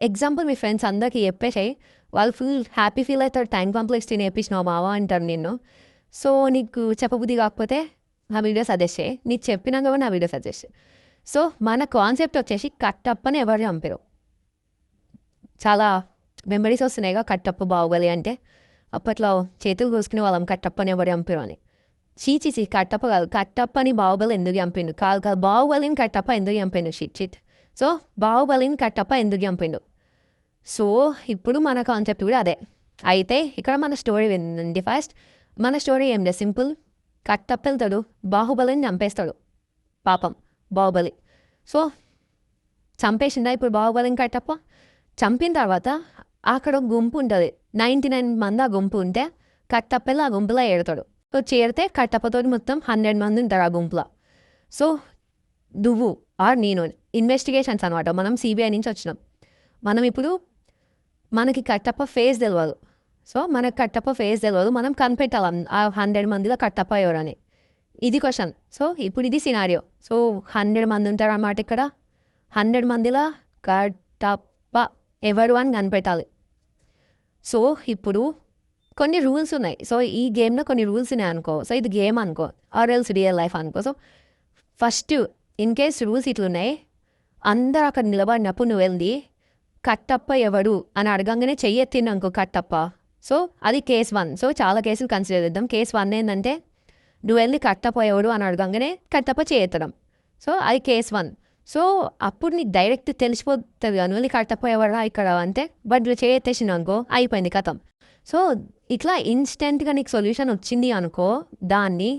ఎగ్జాంపుల్ మీ ఫ్రెండ్స్ అందరికీ చెప్పేసాయి, వాళ్ళు హ్యాపీ ఫీల్ అవుతారు. టైం కాంప్లెక్సిటీ నేర్పించినావు మావా అంటారు నిన్ను. సో నీకు చెప్పబుద్ధి కాకపోతే నా వీడియో సజెస్ట్ చేయి, నీకు చెప్పినాక కూడా నా వీడియో సజెస్ట్ చేయి. సో మన కాన్సెప్ట్ వచ్చేసి కట్టప్పని ఎవరు చంపారు. చాలా మెమరీస్ వస్తున్నాయిగా కట్టప్ప బాహుబలి అంటే. అప్పట్లో చేతులు కోసుకునే వాళ్ళం కట్టప్పని ఎవరు చంపారు అని. చీచి కట్టప్ప కాదు, కట్టప్పని బాహుబలి ఎందుకు చంపిండు, కాదు బాహుబలిని కట్టప్ప ఎందుకు చంపిండు, చిట్. సో బాహుబలిని కట్టప్ప ఎందుకు చంపిండు. సో ఇప్పుడు మన కాన్సెప్ట్ కూడా అదే. అయితే ఇక్కడ మన స్టోరీ వినండి. ఫస్ట్ మన స్టోరీ ఏం లేదు, సింపుల్. కట్టప్ప వెళ్తాడు, బాహుబలిని చంపేస్తాడు. పాపం బాహుబలి. సో చంపేసిందా ఇప్పుడు బాహుబలిని కట్టప్ప. చంపిన తర్వాత అక్కడ ఒక గుంపు ఉంటుంది, 99 మంది ఆ గుంపు ఉంటే కట్టప్పలు ఆ గుంపులో ఏడతాడు. సో చేరితే కట్టప్పతో మొత్తం 100 మంది ఉంటారు ఆ గుంపులో. సో నువ్వు నేను ఇన్వెస్టిగేషన్స్ అనమాట, మనం సిబిఐ నుంచి వచ్చినాం. మనం ఇప్పుడు మనకి కట్టప్ప ఫేస్ తెలియదు. సో మనకు కట్టప్ప ఫేస్ తెలియదు, మనం కనిపెట్టాలి ఆ 100 మందిలో కట్టప్ప ఎవరని. ఇది క్వశ్చన్. సో ఇప్పుడు ఇది సినారియో. సో 100 మంది ఉంటారు అన్నమాట. ఇక్కడ 100 మందిలో కట్టప్ప ఎవరు అని కనిపెట్టాలి. సో ఇప్పుడు కొన్ని రూల్స్ ఉన్నాయి. సో ఈ గేమ్లో కొన్ని రూల్స్ ఉన్నాయి అనుకో. సో ఇది గేమ్ అనుకో, ఆర్ ఎల్స్ రియల్ లైఫ్ అనుకో. So first in case rules ఇట్లున్నాయి, అందరూ అక్కడ నిలబడినప్పుడు నువ్వు వెళ్ళి కట్టప్ప ఎవడు అని అడగంగానే చెయ్యెత్తిండు అనుకో కట్టప్ప. సో అది కేస్ 1. సో చాలా కేసులు కన్సిడర్ చేద్దాం. కేస్ 1 ఏంటంటే నువ్వు వెళ్ళి కట్టప్ప ఎవడు అని అడగంగానే కట్టప్ప చేయెత్తడం. సో అది కేస్ 1. సో అప్పుడు నీకు డైరెక్ట్ తెలిసిపోతుంది నువ్వు వెళ్ళి కట్టప్ప ఎవరా ఇక్కడ అంటే. బట్ నువ్వు చేయెత్తేసిండు అనుకో, అయిపోయింది కథం. సో ఇట్లా ఇన్స్టెంట్గా నీకు సొల్యూషన్ వచ్చింది అనుకో, దాన్ని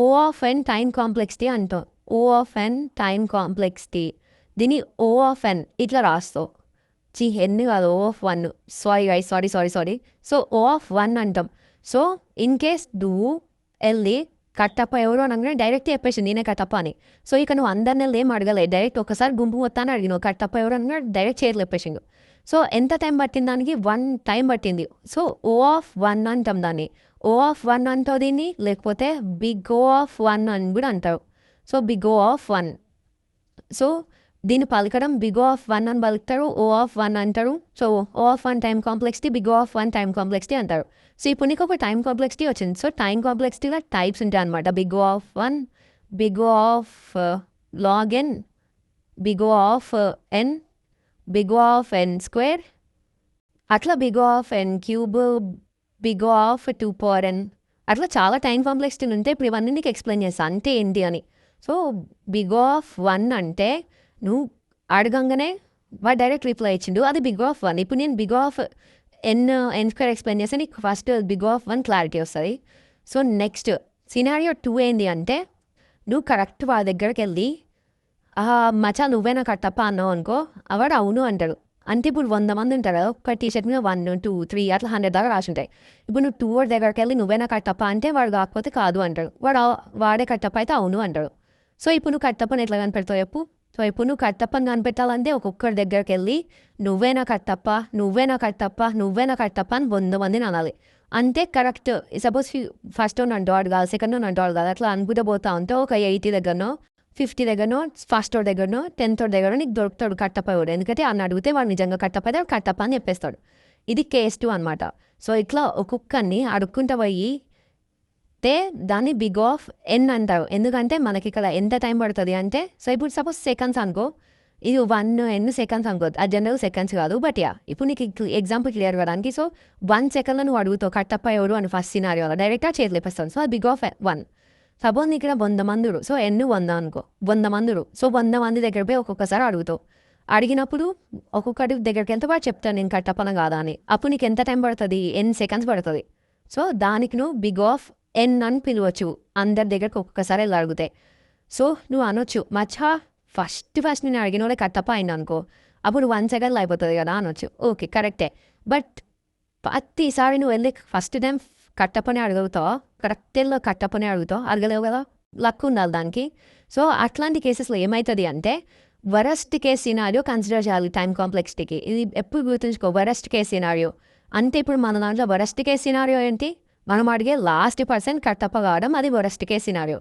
O of N time complexity అంటావు. O of N time complexity. దీన్ని ఓ ఆఫ్ ఎన్ ఇట్లా రాస్తావు. ఎన్ కాదు, O of 1. Sorry. So O of 1 అంటాం. సో ఇన్ కేస్ నువ్వు వెళ్ళి కట్టప్ప ఎవరు అనగానే డైరెక్ట్ చెప్పేసింది నేనే కట్టప్ప అని. సో ఇక నువ్వు అందరిని ఏం అడగలేదు, డైరెక్ట్ ఒకసారి గుంపు మొత్తాన్ని అడిగినావు కట్టప్ప ఎవరు అనగా డైరెక్ట్ చేతులు చెప్పేసిండు. సో ఎంత టైం పట్టింది దానికి, 1 టైం పట్టింది. సో ఓ ఆఫ్ 1 అంటాం దాన్ని. ఓ ఆఫ్ 1 అంటావు దీన్ని, లేకపోతే బిగ్ ఓ ఆఫ్ 1 అని కూడా అంటారు. So big O of 1. So దీన్ని పలకడం బిగ్ ఓ ఆఫ్ 1 అని పలుకుతారు, ఓ ఆఫ్ 1 అంటారు. So O of 1 time complexity, big O of 1 time complexity అంటారు. సో ఇప్పుడు నీకు ఒక టైం కాంప్లెక్సిటీ వచ్చింది. సో టైం కాంప్లెక్సిటీలో టైప్స్ ఉంటాయి అనమాట. Big O of 1, big O of log N, big O of N, big O of N square, అట్లా big O of N cube, big O of 2 power N, అట్లా చాలా టైం కాంప్లెక్సిటీలు ఉంటాయి. ఇప్పుడు ఇవన్నీ నీకు ఎక్స్ప్లెయిన్ చేస్తాను అంటే ఏంటి అని. సో బిగ్ ఓ ఆఫ్ 1 అంటే నువ్వు అడగంగానే వాడు డైరెక్ట్ రిప్లై ఇచ్చిండు, అది బిగ్ ఆఫ్ 1. ఇప్పుడు నేను big of N square explain చేస్తే నీకు ఫస్ట్ బిగ్ ఆఫ్ 1 క్లారిటీ వస్తుంది. సో నెక్స్ట్ సినారియో 2 ఏంటి అంటే, నువ్వు కరెక్ట్ వాడి దగ్గరికి వెళ్ళి మచా నువ్వేనా కట్టప్ప అన్నావు అనుకో, వాడు అవును అంటాడు. అంటే ఇప్పుడు 100 మంది ఉంటారు, ఒక టీషర్ట్ మీద 1, 2, 3 అట్లా 100 దాకా రాసి ఉంటాయి. ఇప్పుడు నువ్వు 2 వాడి దగ్గరికి వెళ్ళి నువ్వేనా కట్టప్ప అంటే వాడు కాకపోతే కాదు అంటాడు, వాడే కట్టప్ప అయితే అవును అంటాడు. సో ఇప్పుడు నువ్వు కట్టప్పని ఎట్లా కనిపెడతావు చెప్పు. సో ఇప్పుడు నువ్వు కట్టప్పని కనిపెట్టాలంటే ఒక్కొక్కరి దగ్గరికి వెళ్ళి నువ్వేనా కట్టప్ప అని 100 మందిని అనాలి. అంతే కరెక్ట్. సపోజ్ ఫస్ట్ నన్ను డాట్ కాదు, సెకండ్ నన్ను డాట్ కాదు, అట్లా అనుకుంటూ పోతా ఉంటే ఒక 80 దగ్గరనో 50 దగ్గరనో ఫస్ట్ దగ్గరనో 10th దగ్గర నీకు దొరుకుతాడు కట్టప్ప కూడా. ఎందుకంటే అని అడిగితే వాడు నిజంగా కట్టప్ప అయితే కట్టప్ప అని చెప్పేస్తాడు. ఇది కేస్ 2 అనమాట. సో ఇట్లా ఒక్కొక్కరిని అడుక్కుంటూ పోయి దాన్ని బిగ్ ఆఫ్ ఎన్ అంటారు. ఎందుకంటే మనకి ఇక్కడ ఎంత టైం పడుతుంది అంటే, సో ఇప్పుడు సపోజ్ సెకండ్స్ అనుకో, ఇది 1 సెకండ్స్ అనుకోవద్దు, అది జనరల్ సెకండ్స్ కాదు. బట్ యా, ఇప్పుడు నీకు ఎగ్జాంపుల్ క్లియర్ అవ్వడానికి, సో 1 సెకండ్లో నువ్వు అడుగుతావు కట్టప్ప ఎవరు అని ఫస్ట్ సినారియోలో డైరెక్ట్గా చేతులు లేపేస్తాను. సో అది బిగ్ ఆఫ్ 1. సపోజ్ నీకు ఇక్కడ 100 మంది, సో 100 అనుకో, 100 మంది. సో 100 మంది దగ్గర పోయి ఒక్కొక్కసారి అడుగుతావు. అడిగినప్పుడు ఒక్కొక్కటి దగ్గరికి వెళ్తే వాడు చెప్తాను నేను కట్టప్పన కాదా అని. అప్పుడు నీకు ఎంత టైం పడుతుంది, ఎన్ని సెకండ్స్ పడుతుంది. సో దానికి నువ్వు బిగ్ ఆఫ్ ఎన్ అని పిలవచ్చు. అందరి దగ్గరకు ఒక్కొక్కసారి వెళ్ళి అడిగితే. సో నువ్వు అనొచ్చు మచ్చా ఫస్ట్ నేను అడిగిన వాళ్ళే కట్టప్ప అయింది అనుకో, అప్పుడు 1 సెకండ్లో అయిపోతుంది కదా అనొచ్చు. ఓకే కరెక్టే. బట్ ప్రతిసారి నువ్వు వెళ్ళి ఫస్ట్ టైం కట్టప్పనే అడుగుతావు, కరెక్ట్లో కట్టప్పనే అడుగుతావు, అడగలేవు కదా, లక్ ఉండాలి దానికి. సో అట్లాంటి కేసెస్లో ఏమవుతుంది అంటే వరస్ట్ కేస్ సినారియో కన్సిడర్ చేయాలి టైం కాంప్లెక్సిటీకి. ఇది ఎప్పుడు గుర్తుంచుకో, వరస్ట్ కేస్ సినారియో అంటే ఇప్పుడు మన దాంట్లో వరస్ట్ కేస్ సినారియో ఏంటి, మనం అడిగే లాస్ట్ పర్సన్ కట్టప్ప కావడం, అది వరస్ట్ కేస్ సినారియో.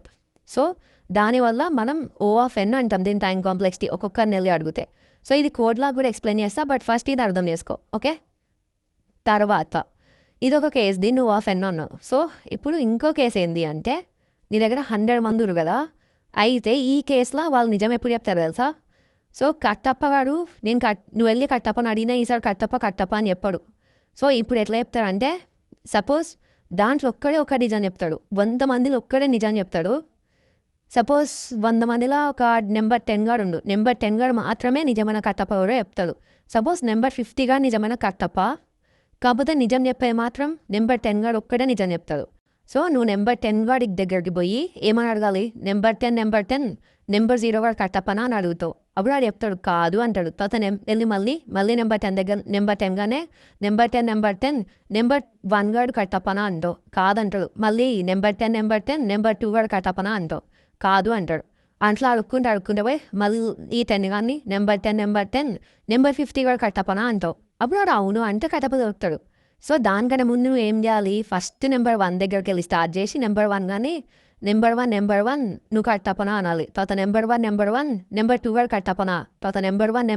సో దానివల్ల మనం ఓ ఆఫ్ ఎన్ అంటాం దీని టైం కాంప్లెక్సిటీ ఒక్కొక్కరిని వెళ్ళి అడిగితే. సో ఇది కోడ్లా కూడా ఎక్స్ప్లెయిన్ చేస్తా, బట్ ఫస్ట్ ఇది అర్థం చేసుకో. ఓకే, తర్వాత ఇదొక కేసు, దీన్ని ఓ ఆఫ్ ఎన్ అన్నావు. సో ఇప్పుడు ఇంకో కేసు ఏంది అంటే నీ దగ్గర 100 మంది కదా, అయితే ఈ కేసులో వాళ్ళు నిజం ఎప్పుడు చెప్తారు తెలుసా. సో కట్టప్ప గారు నువ్వు వెళ్ళి కట్టప్పని అడిగినా ఈసారి కట్టప్ప అని చెప్పాడు. సో ఇప్పుడు ఎట్లా చెప్తాడంటే సపోజ్ దాంట్లో ఒక్కడే ఒక నిజం చెప్తాడు, 100 మందిలో ఒక్కడే నిజం చెప్తాడు. సపోజ్ 100 మందిలో ఒక నెంబర్ 10 గారు ఉండు, నెంబర్ 10 గారు మాత్రమే నిజమైన కట్టప్ప కూడా చెప్తాడు. సపోజ్ నెంబర్ 50 గారు నిజమైన కట్టప్ప, కాకపోతే నిజం చెప్పేది మాత్రం నెంబర్ 10 గారు ఒక్కడే నిజం చెప్తాడు. సో నువ్వు నెంబర్ 10 గారికి దగ్గరికి పోయి ఏమని అడగాలి, నెంబర్ 10 నెంబర్ 0 గారు కట్టప్పనా అని అడుగుతావు. అప్పుడు వాడు చెప్తాడు కాదు అంటాడు. తర్వాత వెళ్ళి మళ్ళీ నెంబర్ 10 దగ్గర నెంబర్ 10 గానే నెంబర్ 10 నెంబర్ 1 గారు కట్టప్పనా అంటావు, కాదంటాడు. మళ్ళీ నెంబర్ 10 నెంబర్ 2 గారు కట్టప్పనా అంటావు, కాదు అంటాడు. అట్లా అడుక్కుంటే పోయి మళ్ళీ ఈ 10 కానీ నెంబర్ 10 నెంబర్ 50 గారు కట్టప్పనా అంటావు. అప్పుడు వాడు అవును అంటే కట్టప్ప దొరుకుతాడు. సో దానికన్నా ముందు నువ్వు ఏం చేయాలి, ఫస్ట్ నెంబర్ 1 దగ్గరికి వెళ్ళి స్టార్ట్ చేసి నెంబర్ 1 కానీ నెంబర్ 1 నువ్వు కట్టప్పనా అనాలి. తర్వాత నెంబర్ 1 నెంబర్ 2 గారు కట్టప్పనా, తర్వాత నెంబర్ 1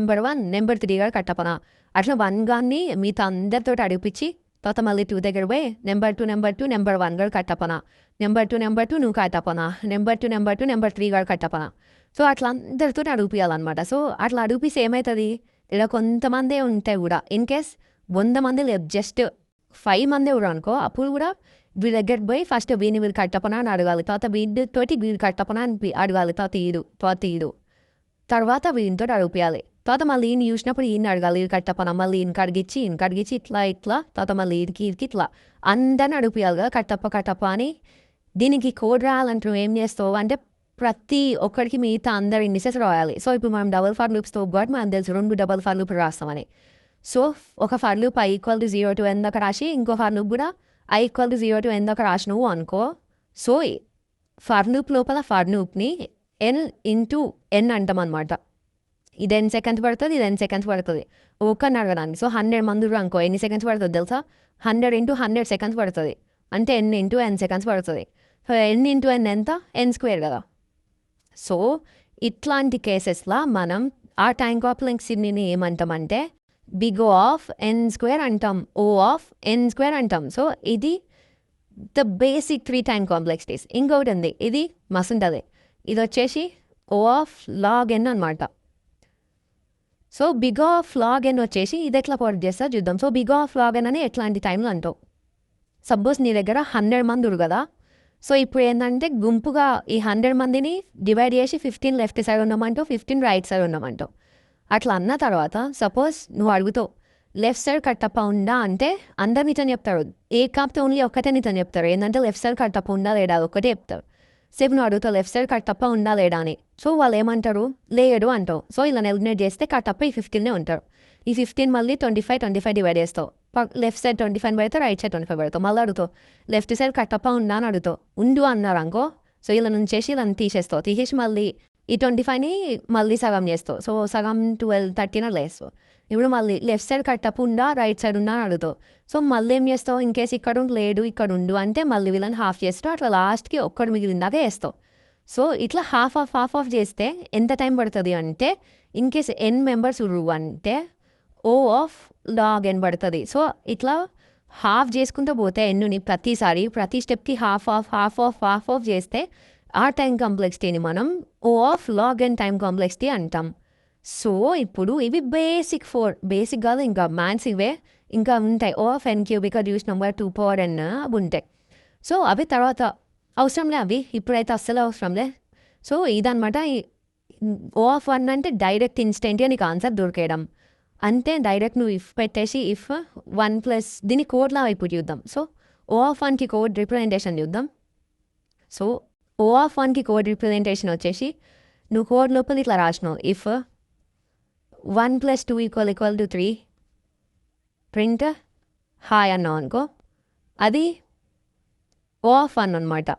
నెంబర్ 3 గారు కట్టప్పనా. అట్లా 1 కానీ మీతో అందరితో అడిపించి తర్వాత మళ్ళీ 2 దగ్గర పోయి నెంబర్ 2 నెంబర్ 1 గారు కట్టప్పనా, నెంబర్ 2 నువ్వు కట్టప్పనా, నెంబర్ 2 నెంబర్ 3 గారు కట్టప్పనా. సో అట్లా అందరితో అడిపియాలన్నమాట. సో అట్లా అడిపిస్తే ఏమవుతుంది, ఇలా కొంతమందే ఉంటాయి కూడా, ఇన్ కేస్ 100 మంది లేదు జస్ట్ 5 మంది కూడా అనుకో, అప్పుడు కూడా వీళ్ళ దగ్గర పోయి ఫస్ట్ వీళ్ళు కట్టపనా అని అడగాలి, తర్వాత వీడితోటి వీళ్ళు కట్టపనా అని అడగాలి, తర్వాత వీళ్ళతో అడిగిపోయాలి. తర్వాత మళ్ళీ ఈయన చూసినప్పుడు ఈయన అడగాలి ఇది కట్టపనా, మళ్ళీ ఈయన కడిగిచ్చి ఇట్లా తర్వాత మళ్ళీ ఈడికి ఇట్లా అందరిని అడిగిపోయాలి కదా కట్టప్ప అని. దీనికి కోడ్ రాయాలంటే నువ్వు ఏం చేస్తావు అంటే ప్రతి ఒక్కరికి మిగతా అందరు ఇండిసెస్ రాయాలి. సో ఇప్పుడు మనం డబుల్ ఫర్ లూప్స్తో కాబట్టి మనం తెలుసు 2 డబుల్ ఫర్ లూప్ రాస్తామని. సో ఒక for loop i = 0 to n దాకా రాసి ఇంకో ఫర్ లూప్ కూడా i = 0 to n దాకా రాసి నువ్వు అనుకో. సో ఫర్ లూప్ లోపల ఫర్ లూప్ని n into n అంటాం అనమాట. ఇది ఎన్ని సెకండ్స్ పడుతుంది, ఇది ఎన్ని సెకండ్స్ పడుతుంది ఒక్కని అడగడానికి. సో 100 మంది అనుకో ఎన్ని సెకండ్స్ పడుతుంది తెలుసా, 100 into 100 సెకండ్స్ పడుతుంది, అంటే n into n సెకండ్స్ పడుతుంది. సో n into n ఎంత, n² కదా. సో ఇట్లాంటి కేసెస్లో మనం ఆ టైం కాంప్లెక్సిటీని ఏమంటామంటే బిగ్ ఆఫ్ n² అంటాం, ఓ ఆఫ్ n² అంటాం. సో ఇది ద బేసిక్ 3 టైం కాంప్లెక్సిటీస్. ఇంకొకటి ఉంది, ఇది మస్తు ఉంటుంది, ఇది వచ్చేసి ఓ ఆఫ్ లాగ్ n అనమాట. So big of log n వచ్చేసి ఇది ఎట్లా పోర్ట్ చేస్తా చూద్దాం. So big of log n అని ఎట్లాంటి టైంలో అంటావు, సపోజ్ నీ దగ్గర 100 మంది ఉరు కదా. సో ఇప్పుడు ఏంటంటే గుంపుగా ఈ 100 మందిని డివైడ్ చేసి 15 లెఫ్ట్ సైడ్ ఉన్నామంటావు, 15 రైట్ సైడ్ ఉన్నామంటావు. అట్లా అన్న తర్వాత సపోజ్ నువ్వు అడుగుతావు లెఫ్ట్ సైడ్ కట్టప్ప ఉందా అంటే అందరు నిజం చెప్తారు, ఏ కాకపోతే ఓన్లీ ఒక్కటే నిజం చెప్తారు, ఏంటంటే లెఫ్ట్ సైడ్ కట్టప్ప ఉందా లేదా ఒక్కటే చెప్తారు. సేపు నువ్వు అడుగుతావు లెఫ్ట్ సైడ్ కట్టప్ప ఉందా లేదా అని. సో వాళ్ళు ఏమంటారు లేడు అంటావు. సో ఇలా ఎలిమినేట్ చేస్తే కట్టప్ప ఈ 15 ఉంటారు. ఈ 15 మళ్ళీ 25 డివైడ్ చేస్తావు, లెఫ్ట్ సైడ్ 25 పెడతావు, రైట్ సైడ్ 25 పెడతావు. మళ్ళీ అడుగుతావు లెఫ్ట్ సైడ్ కట్టప్ప ఉందా అని అడుగుతావు, ఉండు అన్నారు అనుకో. సో ఇలా నుంచేసి ఇలా తీసేస్తావు, తీసేసి మళ్ళీ ఈ 25ని మళ్ళీ సగం చేస్తావు. సో సగం 12 13 లేస్తావు. ఇప్పుడు మళ్ళీ లెఫ్ట్ సైడ్ కట్టప్ప ఉందా రైట్ సైడ్ ఉందా అని అడుగుతావు. సో మళ్ళీ ఏం చేస్తావు, ఇన్ కేసు ఇక్కడ లేడు ఇక్కడ ఉండు అంటే మళ్ళీ వీళ్ళని హాఫ్ చేస్తావు, అట్లా లాస్ట్కి ఒక్కడు మిగిలిందాకే వేస్తావు. సో ఇట్లా హాఫ్ ఆఫ్ చేస్తే ఎంత టైం పడుతుంది అంటే ఇన్ కేసు n మెంబర్స్ ఉరు అంటే ఓ ఆఫ్ లాగ్ n పడుతుంది. సో ఇట్లా హాఫ్ చేసుకుంటూ పోతే ఎన్నుని ప్రతి స్టెప్కి హాఫ్ ఆఫ్ చేస్తే ఆ టైం కాంప్లెక్సిటీని మనం O of log n time complexity అంటాం. సో ఇప్పుడు ఇవి బేసిక్ కాదు, ఇంకా మ్యాథ్స్ ఇవే ఇంకా ఉంటాయి. ఓ ఆఫ్ ఎన్ క్యూబ్ ఇక్కడ చూసినాం కదా 2 పవర్ n అవి ఉంటాయి. సో అవి తర్వాత అవసరంలే, అవి ఇప్పుడైతే అస్సలు అవసరంలే. సో ఇదనమాట ఓ ఆఫ్ 1 అంటే డైరెక్ట్ ఇన్స్టెంట్గా నీకు ఆన్సర్ దొరికేయడం అంతే. డైరెక్ట్ నువ్వు ఇఫ్ పెట్టేసి ఇఫ్ 1 ప్లస్ దీని కోడ్లా ఇప్పుడు చూద్దాం. సో ఓ ఆఫ్ 1కి కోడ్ రిప్రజెంటేషన్ చూద్దాం. సో ఓ ఆఫ్ 1కి కోడ్ రిప్రజెంటేషన్ వచ్చేసి నువ్వు కోడ్ లోపల ఇట్లా రాసినావు, ఇఫ్ 1 + 2 = 3 ప్రింట్ హాయ్ అన్నావు అనుకో, అది ఓ ఆఫ్ 1 అనమాట.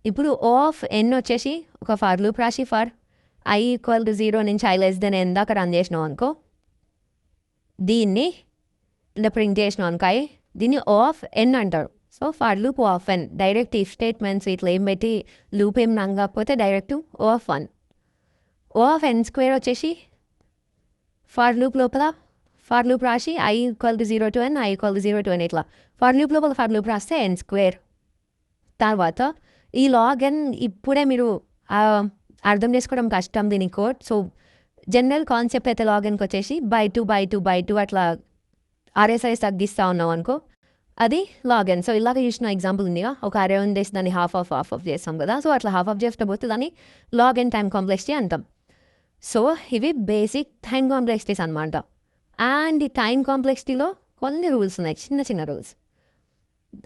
ఇప్పుడు ఓ ఆఫ్ n వచ్చేసి ఒక ఫర్ లూప్ రాసి ఫర్ i = 0 నుంచి i less than n దాకా రన్ చేసినావు అనుకో, దీన్ని ఇలా ప్రింట్ చేసినావు అనుకో దీన్ని ఓ ఆఫ్ n అంటారు. So for loop O of n, direct if statements ఇట్లా ఏం పెట్టి లూప్ ఏం నంగకపోతే direct O of 1. O of n² వచ్చేసి ఫర్ లూప్ లోపల ఫర్ లూప్ రాసి i = 0 to n, i = 0 to n ఇట్లా ఫర్ లూప్ లోపల ఫర్ లూప్ రాస్తే n². తర్వాత ఈ లాగ్ n ఇప్పుడే మీరు అర్థం చేసుకోవడం కష్టం దీని కోడ్. సో జనరల్ కాన్సెప్ట్ అయితే లాగ్ nకి వచ్చేసి by2 అట్లా RSIs తగ్గిస్తూ ఉన్నాం అనుకో, అది లాగ్ n. సో ఇలాగ చూసిన ఎగ్జాంపుల్ ఉందిగా, ఒక అరే ఉండేసి దాన్ని హాఫ్ ఆఫ్ చేస్తాం కదా. సో అట్లా హాఫ్ చేస్తే పోతే దాన్ని లాగ్ n టైం కాంప్లెక్సిటీ అంటాం. సో ఇవి బేసిక్ టైం కాంప్లెక్సిటీస్ అనమాట. అండ్ ఈ టైం కాంప్లెక్సిటీలో కొన్ని రూల్స్ ఉన్నాయి, చిన్న చిన్న రూల్స్.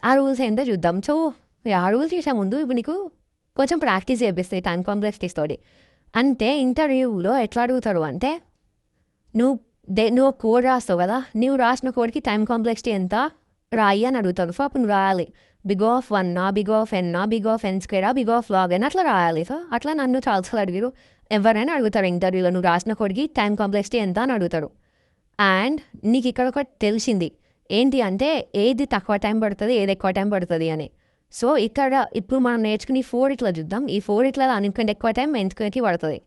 ఆ రూల్స్ ఏంటో చూద్దాం. సో ఆ రూల్స్ చేసే ముందు ఇప్పుడు నీకు కొంచెం ప్రాక్టీస్ చేపిస్తాయి టైం కాంప్లెక్సిటీస్ తోటి. అంటే ఇంటర్వ్యూలో ఎట్లా అడుగుతారు అంటే, నువ్వు కోడ్ రాస్తావు కదా, నువ్వు రాసిన కోడ్కి టైం కాంప్లెక్సిటీ ఎంత రాయి అని అడుగుతారు. సో అప్పుడు నువ్వు రాయాలి big of 1 big of n big of n² big of log n అట్లా రాయాలి. సో అట్లా నన్ను చాలాసార్లు అడిగారు, ఎవరైనా అడుగుతారు ఇంటర్వ్యూలో నువ్వు రాసిన కోడ్కి టైం కాంప్లెక్సిటీ ఎంత అని అడుగుతారు. అండ్ నీకు ఇక్కడ ఒకటి తెలిసింది ఏంటి అంటే, ఏది తక్కువ టైం పడుతుంది ఏది ఎక్కువ టైం పడుతుంది అని. సో ఇక్కడ ఇప్పుడు మనం నేర్చుకుని 4 ఇట్లా చూద్దాం. ఈ 4 ఇట్లా అన్నిటికంటే ఎక్కువ టైం n²కి పడుతుంది,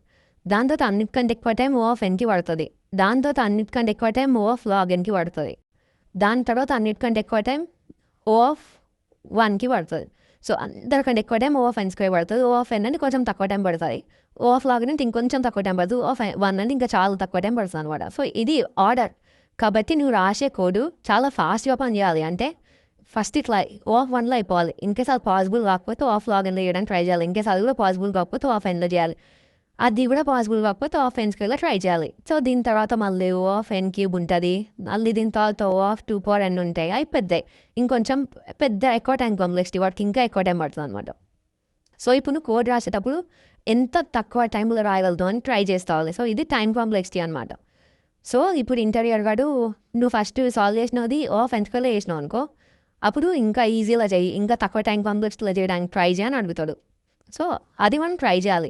దాని తర్వాత అన్నిటికంటే ఎక్కువ టైం ఓ ఆఫ్ nకి పడుతుంది, దాని తర్వాత అన్నిటికంటే ఎక్కువ టైం ఓ ఆఫ్ లాగ్ nకి పడుతుంది, దాని తర్వాత అన్నిటికంటే ఎక్కువ టైం ఓ ఆఫ్ 1కి పడుతుంది. సో అందరికంటే ఎక్కువ టైం ఓ ఆఫ్ n² పడుతుంది. ఓ ఆఫ్ n అంటే కొంచెం తక్కువ టైం పడుతుంది, ఓ ఆఫ్ లాగ్ అంటే ఇంకొంచెం తక్కువ టైం పడుతుంది, ఓ ఆఫ్ 1 అంటే ఇంకా చాలా తక్కువ టైం పడుతుంది అనమాట. సో ఇది ఆర్డర్. కాబట్టి నువ్వు రాసే కోడ్ చాలా ఫాస్ట్గా పని చేయాలి. అంటే ఫస్ట్ ఇట్లా ఓ ఆఫ్ 1లో అయిపోవాలి. ఇన్కేస్ అది పాసిబుల్ కాకపోతే ఓ ఆఫ్ లాగ్ nలో చేయడానికి ట్రై చేయాలి. ఇన్కేస్ అది కూడా పాసిబుల్ కాకపోతే ఓ ఆఫ్ nలో చేయాలి. అది కూడా పాసిబుల్ కాకపోతే ఓ ఆఫ్ n² ట్రై చేయాలి. సో దీని తర్వాత మళ్ళీ ఓ ఆఫ్ n³ ఉంటుంది, మళ్ళీ దీని తర్వాత ఓ ఆఫ్ 2 పవర్ n ఉంటాయి. అవి పెద్దవి, ఇంకొంచెం ఎక్కువ టైం కాంప్లెక్సిటీ, వాటికి ఇంకా ఎక్కువ టైం పడుతుంది అనమాట. సో ఇప్పుడు నువ్వు కోడ్ రాసేటప్పుడు ఎంత తక్కువ టైంలో రాయగలుగుతావు అని ట్రై చేస్తావాలి. సో ఇది టైం కాంప్లెక్సిటీ అనమాట. సో ఇప్పుడు ఇంటర్వ్యూర్ గాడు నువ్వు ఫస్ట్ సాల్వ్ చేసినది ఓ ఆఫ్ n² చేసినావు అనుకో, అప్పుడు ఇంకా ఈజీగా చేయి, ఇంకా తక్కువ టైం కాంప్లెక్స్లో చేయడానికి ట్రై చేయని అడుగుతాడు. సో అది మనం ట్రై చేయాలి.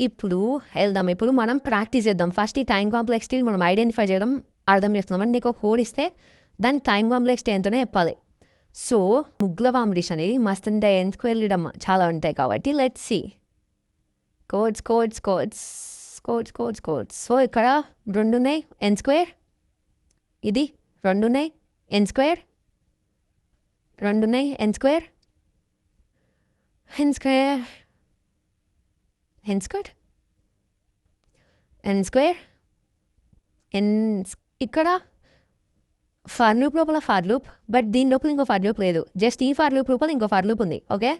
ఇప్పుడు వెళ్దాం, ఇప్పుడు మనం ప్రాక్టీస్ చేద్దాం. ఫస్ట్ ఈ టైం కాంప్లెక్సిటీ మనం ఐడెంటిఫై చేయడం అర్థం చేస్తున్నాం. అంటే నీకు ఒక కోడ్ ఇస్తే దాని టైం కాంప్లెక్సిటీ ఎంతనే చెప్పాలి. సో ముగ్గుల కాంపిటీషన్ అనేది మస్తు ఉంటాయి, n² వెళ్ళడం చాలా ఉంటాయి. కాబట్టి లెట్స్ సీ కోడ్స్. సో ఇక్కడ 2 ఉన్నాయి n², ఇది 2 ఉన్నాయి n², 2 ఉన్నాయి n², ఇక్కడ ఫర్ లూప్ లోపల ఫర్ లూప్, బట్ దీని లోపల ఇంకో ఫర్ లూప్ లేదు, జస్ట్ ఈ ఫర్ లూప్ లోపల ఇంకో ఫర్ లూప్ ఉంది. ఓకే,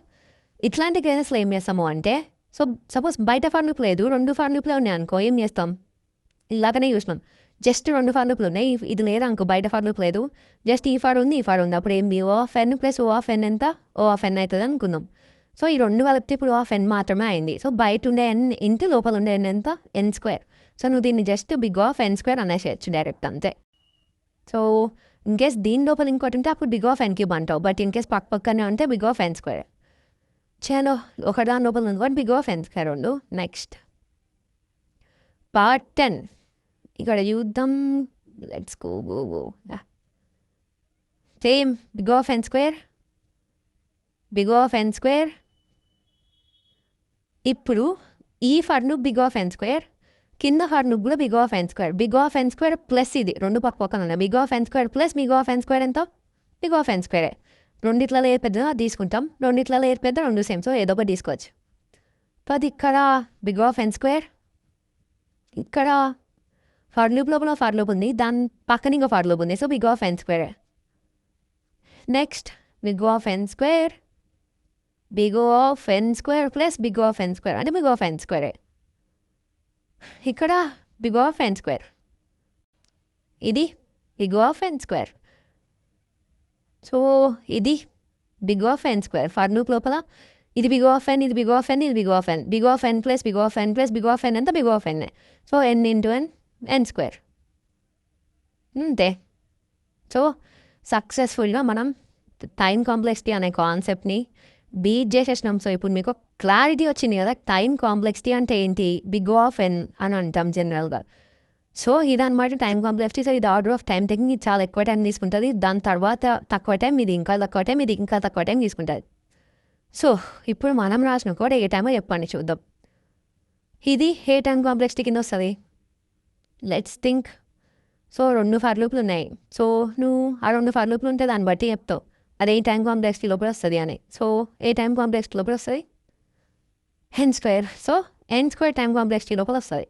ఇట్లాంటి కేసెస్లో ఏం చేస్తాము అంటే, సో సపోజ్ బయట ఫర్ లూప్ లేదు, 2 ఫర్ లూప్లే ఉన్నాయి అనుకో, ఏం చేస్తాం, ఇలాగనే చూసినాం, జస్ట్ 2 ఫర్ లూప్లు ఉన్నాయి, ఇది లేదా అనుకో, బయట ఫర్ లూప్ లేదు, జస్ట్ ఈ ఫర్ ఉంది ఈ ఫర్ ఉంది, అప్పుడు ఏంది O of n plus O of n ఎంత ఓ ఆఫ్ n అవుతుంది అనుకుందాం. సో ఈ 2 కలిపితే ఇప్పుడు ఓ ఆఫ్ n మాత్రమే అయింది. సో బయట ఉండే n ఇంటూ లోపల ఉండే n ఎంత n². సో నువ్వు దీన్ని జస్ట్ బిగ్ ఆఫ్ n² అనేసేయచ్చు డైరెక్ట్ అంతే. సో ఇన్కేస్ దీని లోపల ఇంకోటి ఉంటే అప్పుడు బిగ్ ఆఫ్ n³ అంటావు, బట్ ఇన్కేస్ పక్కనే ఉంటే బిగ్ ఆఫ్ n². చలో ఒక దాని లోపల ఉంది కాబట్టి బిగ్ ఆఫ్ n² ఉండు. నెక్స్ట్ పార్ట్ 10 ఇక్కడ చూద్దాం. Let's go same big of n², big of n². ఇప్పుడు ఈ for loop big of n², కింద ఫర్ లూప్ కూడా big of n², big of n² plus ఇది 2 పక్కన ఉన్నాయి, big of n² plus big of n² ఎంత బిగ్ ఆఫ్ n². రెండిట్లలో ఏది పెద్ద తీసుకుంటాం, రెండిట్లలో ఏది పెద్ద 2 సేమ్. సో ఏదో ఒకటి తీసుకోవచ్చు. అది ఇక్కడ బిగ్ ఆఫ్ n², ఇక్కడ ఫర్ లూప్ లోపల ఫర్ లూప్ ఉంది, దాని పక్కన ఇంకో ఫర్ లూప్ ఉంది. So big of N square. Next big of N square, big of N square plus big of N square అంటే బిగ్ ఆఫ్ ఎన్ స్క్వేరే. ఇక్కడ బిగ్ ఆఫ్ ఎన్ స్క్వేర్, ఇది big of N square. So ఇది big of N square for loop లోపల. ఇది బిగ్ ఆఫ్ ఎన్, ఇది బిగ్ ఆఫ్ ఎన్, ఇది big of N. Big of N plus big of N plus big of N అంతా big of N. So N into N, N square అంతే. సో సక్సెస్ఫుల్గా మనం టైం కాంప్లెక్సిటీ అనే కాన్సెప్ట్ని బీట్ చేసేసినాం. సో ఇప్పుడు మీకు క్లారిటీ వచ్చింది కదా, టైం కాంప్లెక్సిటీ అంటే ఏంటి, బిగ్ ఆఫ్ ఎన్ అని అంటాం జనరల్గా. సో ఇదన్నమాట టైం కాంప్లెక్సిటీ. సో ఇది ఆర్డర్ ఆఫ్ టైం టేకింగ్, ఇది చాలా ఎక్కువ టైం తీసుకుంటుంది. దాని తర్వాత తక్కువ టైం, ఇది ఇంకా తక్కువ టైం, ఇది ఇంకా తక్కువ టైం తీసుకుంటుంది. సో ఇప్పుడు మనం రాసిన కూడా ఏ టైమో చెప్పండి చూద్దాం. ఇది ఏ టైం కాంప్లెక్సిటీ కింద వస్తుంది, లెట్స్ థింక్. సో 2 ఫర్ లూప్లు ఉన్నాయి. సో నువ్వు ఆ 2 ఫర్ లూప్లు ఉంటే దాన్ని బట్టి చెప్తావు అదే టైం కాంప్లెక్సిటీ లోపల వస్తుంది అని. సో ఏ టైం కాంప్లెక్సిటీ లోపల వస్తుంది, ఎన్ స్క్వేర్. సో ఎన్ స్క్వేర్ టైం కాంప్లెక్సిటీ లోపల వస్తుంది.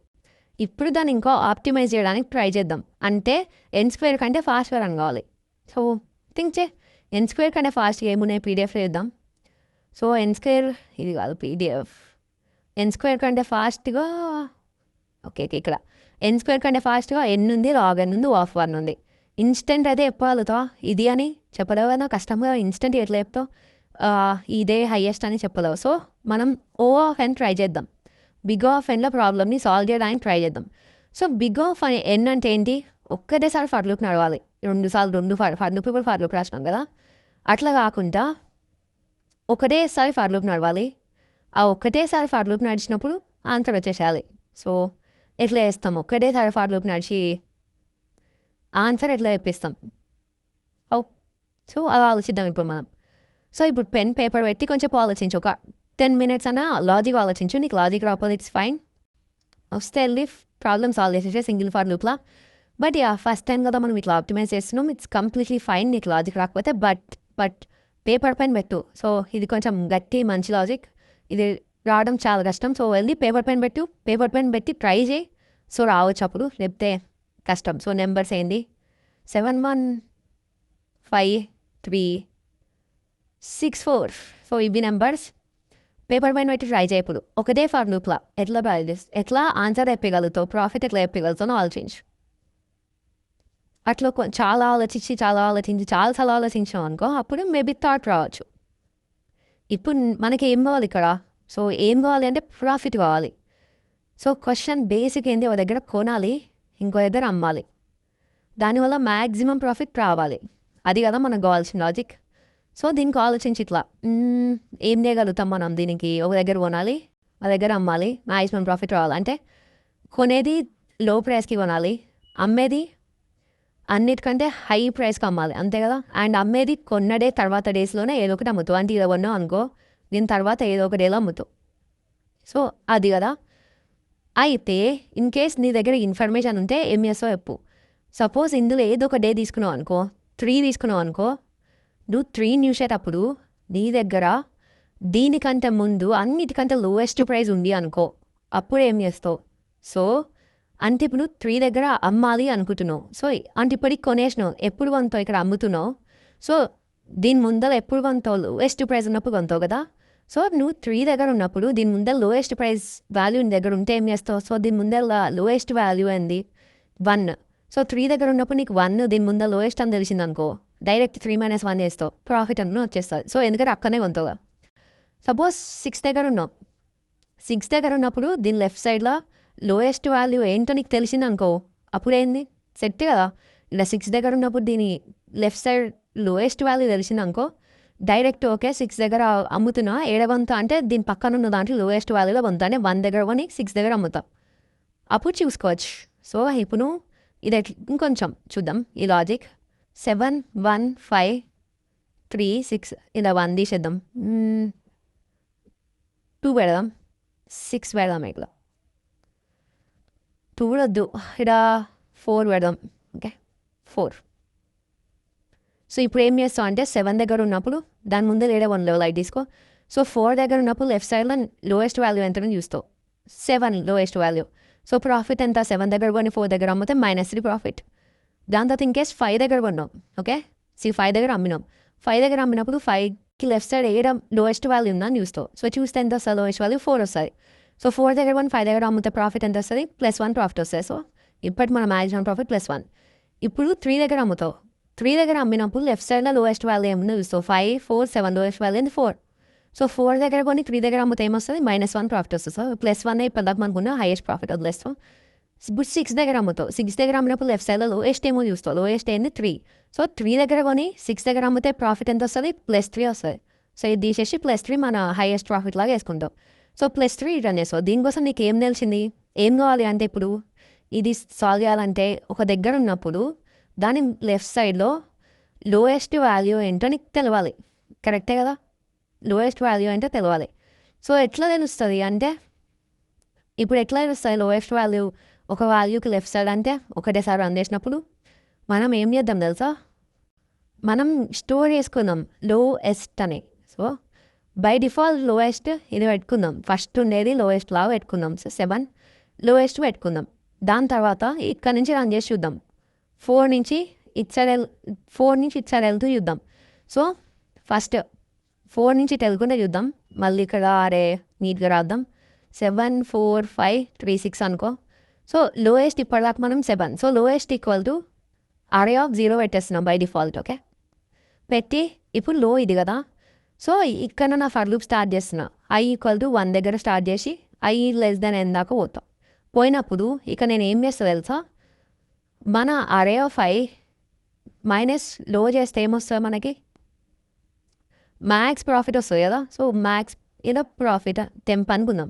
ఇప్పుడు దాన్ని ఇంకా ఆప్టిమైజ్ చేయడానికి ట్రై చేద్దాం. అంటే ఎన్ స్క్వేర్ కంటే ఫాస్ట్గా రన్ కావాలి. సో థింక్ చే, ఎన్ స్క్వేర్ కంటే ఫాస్ట్గా ఏమున్నాయి పీడిఎఫ్ చేద్దాం. సో ఎన్ స్క్వేర్, ఇది కాదు పీడిఎఫ్, ఎన్ స్క్వేర్ కంటే ఫాస్ట్గా, ఓకే ఇక్కడ ఎన్ స్క్వేర్ కంటే ఫాస్ట్గా ఎన్ ఉంది, లాగ్ ఎన్ ఉంది, ఆఫ్ 1 ఉంది. ఇన్స్టెంట్ అయితే చెప్పగలుగుతావు ఇది అని చెప్పలేవు కదా, కష్టంగా ఇన్స్టెంట్ ఎట్లా చెప్తావు, ఇదే హయ్యెస్ట్ అని చెప్పలేవు. సో మనం ఓ ఆఫ్ ఎన్ ట్రై చేద్దాం, బిగ్ ఆఫ్ ఎన్లో ప్రాబ్లమ్ని సాల్వ్ చేయడానికి ట్రై చేద్దాం. సో బిగ్ ఆఫ్ ఎన్ అంటే ఏంటి, ఒక్కటేసారి ఫర్ లూప్ నడవాలి, 2 సార్లు 2 ఫర్ లూప్ ఇప్పుడు ఫర్ లూప్ రాసినాం కదా, అట్లా కాకుండా ఒకటేసారి ఫర్ లూప్ నడవాలి. ఆ ఒక్కటేసారి ఫర్ లూప్ నడిచినప్పుడు ఆన్సర్ వచ్చేసేయాలి. సో ఎట్లా చేస్తాం, ఒక్కటేసారి ఫర్ లూప్ నడిచి ఆన్సర్ ఎట్లా చెప్పిస్తాం. సో అలా ఆలోచిద్దాం ఇప్పుడు మనం. సో ఇప్పుడు పెన్ పేపర్ పెట్టి కొంచెం ఆలోచించు, ఒక 10 minutes అన్న లాజిక్ ఆలోచించు. నీకు లాజిక్ రాకపోతే ఇట్స్ ఫైన్, వస్తే వెళ్ళి ప్రాబ్లమ్ సాల్వ్ చేసేసే సింగిల్ ఫర్ లూప్లా. బట్ ఫస్ట్ టైం కదా మనం ఇట్లా ఆప్టిమైజ్ చేస్తున్నాం, ఇట్స్ కంప్లీట్లీ ఫైన్ నీకు లాజిక్ రాకపోతే. బట్ పేపర్ పెన్ పెట్టు. సో ఇది కొంచెం గట్టి మంచి లాజిక్, ఇది రావడం చాలా కష్టం. సో వెళ్ళి పేపర్ పెన్ పెట్టు, పేపర్ పెన్ పెట్టి ట్రై చేయి. సో రావచ్చు అప్పుడు, లేకపోతే కష్టం. సో నెంబర్స్ ఏంది, 7 1 5 3 6 4. సో ఇవి నెంబర్స్. పేపర్ పైన పెట్టి ట్రై చేయప్పుడు ఒకటే ఫర్ లూప్లా ఎట్లా ఆన్సర్ చెప్పగలుగుతావు, ప్రాఫిట్ ఎట్లా చెప్పగలుగుతావు ఆలోచించు. అట్లా చాలా ఆలోచించి చాలాసార్లు ఆలోచించాం అనుకో, అప్పుడు మేబీ థాట్ రావచ్చు. ఇప్పుడు మనకి ఏం కావాలి ఇక్కడ, సో ఏం కావాలి అంటే ప్రాఫిట్ కావాలి. సో క్వశ్చన్ బేసిక్ ఏంది, ఒక దగ్గర కొనాలి, ఇంకో దగ్గర అమ్మాలి, దానివల్ల మ్యాక్సిమం ప్రాఫిట్ రావాలి. అది కదా మనకు కావాల్సిన లాజిక్. సో దీనికి ఆలోచించి ఇట్లా ఏం చేయగలుగుతాం మనం, దీనికి ఒక దగ్గర కొనాలి, ఒక దగ్గర అమ్మాలి, మ్యాక్సిమం ప్రాఫిట్ రావాలి. అంటే కొనేది లో ప్రైస్కి కొనాలి, అమ్మేది అన్నిటికంటే హై ప్రైస్కి అమ్మాలి, అంతే కదా. అండ్ అమ్మేది కొన్న డే తర్వాత డేస్లోనే ఏదో ఒకటి అమ్ముతావు. అంటే ఇది కొన్నావు అనుకో, దీని తర్వాత ఏదో ఒక డేలో అమ్ముతావు. సో అది కదా. అయితే ఇన్ కేస్ నీ దగ్గర ఇన్ఫర్మేషన్ ఉంటే ఏం చేస్తావు చెప్పు. సపోజ్ ఇందులో ఏదో ఒక డే తీసుకున్నావు అనుకో, 3 తీసుకున్నావు అనుకో, నువ్వు 3 చూసేటప్పుడు నీ దగ్గర దీనికంటే ముందు అన్నిటికంటే లోయెస్ట్ ప్రైస్ ఉంది అనుకో, అప్పుడు ఏం చేస్తావు. సో అంటే ఇప్పుడు 3 దగ్గర అమ్మాలి అనుకుంటున్నావు. సో అంటే ఇప్పటికి కొనేసినావు, ఎప్పుడు కొంటావు ఇక్కడ అమ్ముతున్నావు. సో దీని ముందర ఎప్పుడు కొంటావు, లోయెస్ట్ ప్రైస్ ఉన్నప్పుడు కొంటావు కదా. సో నువ్వు 3 దగ్గర ఉన్నప్పుడు దీని ముందర లోయెస్ట్ ప్రైస్ వాల్యూ నీ దగ్గర ఉంటే ఏం చేస్తావు. సో దీని ముందర లోయెస్ట్ వాల్యూ ఏంది 1. సో 3 దగ్గర ఉన్నప్పుడు నీకు 1, దీని ముందర లోయెస్ట్ అని తెలిసింది అనుకో, డైరెక్ట్ 3 - 1 చేస్తావు, ప్రాఫిట్ అన్న వచ్చేస్తుంది. సో ఎందుకంటే అక్కడనే కొంటావు. సపోజ్ 6 దగ్గర ఉన్నావు, 6 దగ్గర ఉన్నప్పుడు దీని లెఫ్ట్ సైడ్లో లోయెస్ట్ వాల్యూ ఏంటో నీకు తెలిసింది అనుకో, అప్పుడు ఏంది సెట్ కదా. ఇలా 6 దగ్గర ఉన్నప్పుడు దీని లెఫ్ట్ సైడ్ లోయెస్ట్ వాల్యూ తెలిసింది అనుకో, డైరెక్ట్ ఓకే 6 దగ్గర అమ్ముతున్నా, ఏడవంతా అంటే దీని పక్కన ఉన్న దాంట్లో లోయెస్ట్ వాల్యూలో పొందుతా, అంటే 1 దగ్గర కొని 6 దగ్గర అమ్ముతా, అప్పుడు చూసుకోవచ్చు. సో ఇప్పుడు ఇది ఇంకొంచెం చూద్దాం ఈ లాజిక్. 7 1 5 3 6 ఇలా 1 తీసేద్దాం, 2 పెడదాం, 6 పెడదాం, ఇక్కడ 2 వద్దు, ఇక్కడ 4 పెడదాం. ఓకే 4. సో ఇప్పుడు ఏం చేస్తావు అంటే 7 దగ్గర ఉన్నప్పుడు దాని ముందు 1 లెవెల్ లైట్ తీసుకో. సో 4 దగ్గర ఉన్నప్పుడు లెఫ్ట్ సైడ్లో లోయెస్ట్ వాల్యూ ఎంతని చూస్తావు, 7 లోయెస్ట్ వాల్యూ. సో ప్రాఫిట్ ఎంత 7 దగ్గర కొని 4 దగ్గర అమ్మితే -3 ప్రాఫిట్. దాని తర్వాత ఇన్ కేస్ 5 దగ్గర కొన్నాం. ఓకే, 5 దగ్గర అమ్మినాం. 5 దగ్గర అమ్మినప్పుడు 5కి లెఫ్ట్ సైడ్ ఏడ లోయెస్ట్ వాల్యూ ఉందని చూస్తావు. సో చూస్తే ఎంత వస్తుంది? లోయెస్ట్ వాల్యూ 4 వస్తుంది. సో 4 దగ్గర కొని 5 దగ్గర అమ్మితే ప్రాఫిట్ ఎంత వస్తుంది? +1 ప్రాఫిట్ వస్తుంది. సో ఇప్పటి మన మ్యాక్సిమం ప్రాఫిట్ +1. ఇప్పుడు 3 దగ్గర అమ్ముతావు. 3 దగ్గర అమ్మినప్పుడు లెఫ్ట్ సైడ్లో లోయెస్ట్ వాల్యూ ఏముందో చూస్తావు. 5, 4, 7 లోయెస్ట్ వాల్యూ ఏంది 4. సో 4 దగ్గర కొని 3 దగ్గర అమ్మితే ఏమొస్తుంది? -1 ప్రాఫిట్ వస్తుంది. సో +1 ఇప్పటిదాకా మనకున్న హైయెస్ట్ ప్రాఫిట్ వదిలేస్తాం. ఇప్పుడు 6 దగ్గర అమ్ముతావు. 6 దగ్గర అమ్మినప్పుడు లెఫ్ట్ సైడ్లో లోయెస్ట్ ఏమో చూస్తావు. లోయెస్ట్ ఏంది 3. సో 3 దగ్గర కొని 6 దగ్గర అమ్మితే ప్రాఫిట్ ఎంత వస్తుంది? +3 వస్తుంది. సో ఇది తీసేసి +3 మన హైయెస్ట్ ప్రాఫిట్ లాగా వేసుకుంటాం. సో +3 రిటర్న్ చేస్తావు. దీనికోసం నీకు ఏం తెలిసింది? ఏం కావాలి అంటే ఇప్పుడు ఇది సాల్వ్ చేయాలంటే ఒక దగ్గర ఉన్నప్పుడు దాని లెఫ్ట్ సైడ్లో లోయెస్ట్ వాల్యూ ఏంటో నీకు తెలవాలి. కరెక్టే కదా? లోయెస్ట్ వాల్యూ ఏంటో తెలవాలి. సో ఎట్లా తెలుస్తుంది అంటే ఇప్పుడు ఎట్లా తెలుస్తుంది లోయెస్ట్ వాల్యూ ఒక వాల్యూకి లెఫ్ట్ సైడ్ అంటే ఒకటేసారి రన్ చేసినప్పుడు మనం ఏం చేద్దాం తెలుసా? మనం స్టోర్ చేసుకుందాం లోయెస్ట్ అని. సో బై డిఫాల్ట్ లోయెస్ట్ ఇది పెట్టుకుందాం. ఫస్ట్ ఉండేది లోయెస్ట్ లాగా పెట్టుకుందాం. సో 7 లోయెస్ట్ పెట్టుకుందాం. దాని తర్వాత ఇక్కడ నుంచి రన్ చేసి చూద్దాం. 4 నుంచి ఇటు సైడ్ వెళ్తూ చూద్దాం. సో ఫస్ట్ 4 నుంచి ఇటు వెళ్ళకుండా చూద్దాం. మళ్ళీ ఇక్కడ నీట్గా రాద్దాం. 7, 4, 5, 3, 6 అనుకో. సో లోయెస్ట్ ఇప్పటిదాకా మనం 7. So lowest equal to array of 0 పెట్టేస్తున్నాం బై డిఫాల్ట్. ఓకే, పెట్టి ఇప్పుడు లో ఇది కదా. సో ఇక్కడ నా ఫర్ లూప్ స్టార్ట్ చేస్తున్నా. i = 1 దగ్గర స్టార్ట్ చేసి i n దాకా పోతాం. పోయినప్పుడు ఇక నేను ఏం చేస్తా తెలుసా? మన అరే ఆఫ్ i మైనస్ లో చేస్తే ఏమొస్తుంది మనకి? మ్యాక్స్ ప్రాఫిట్ వస్తుంది కదా. సో మ్యాక్స్ ఏదో ప్రాఫిట్ టెంప్ అనుకుందాం.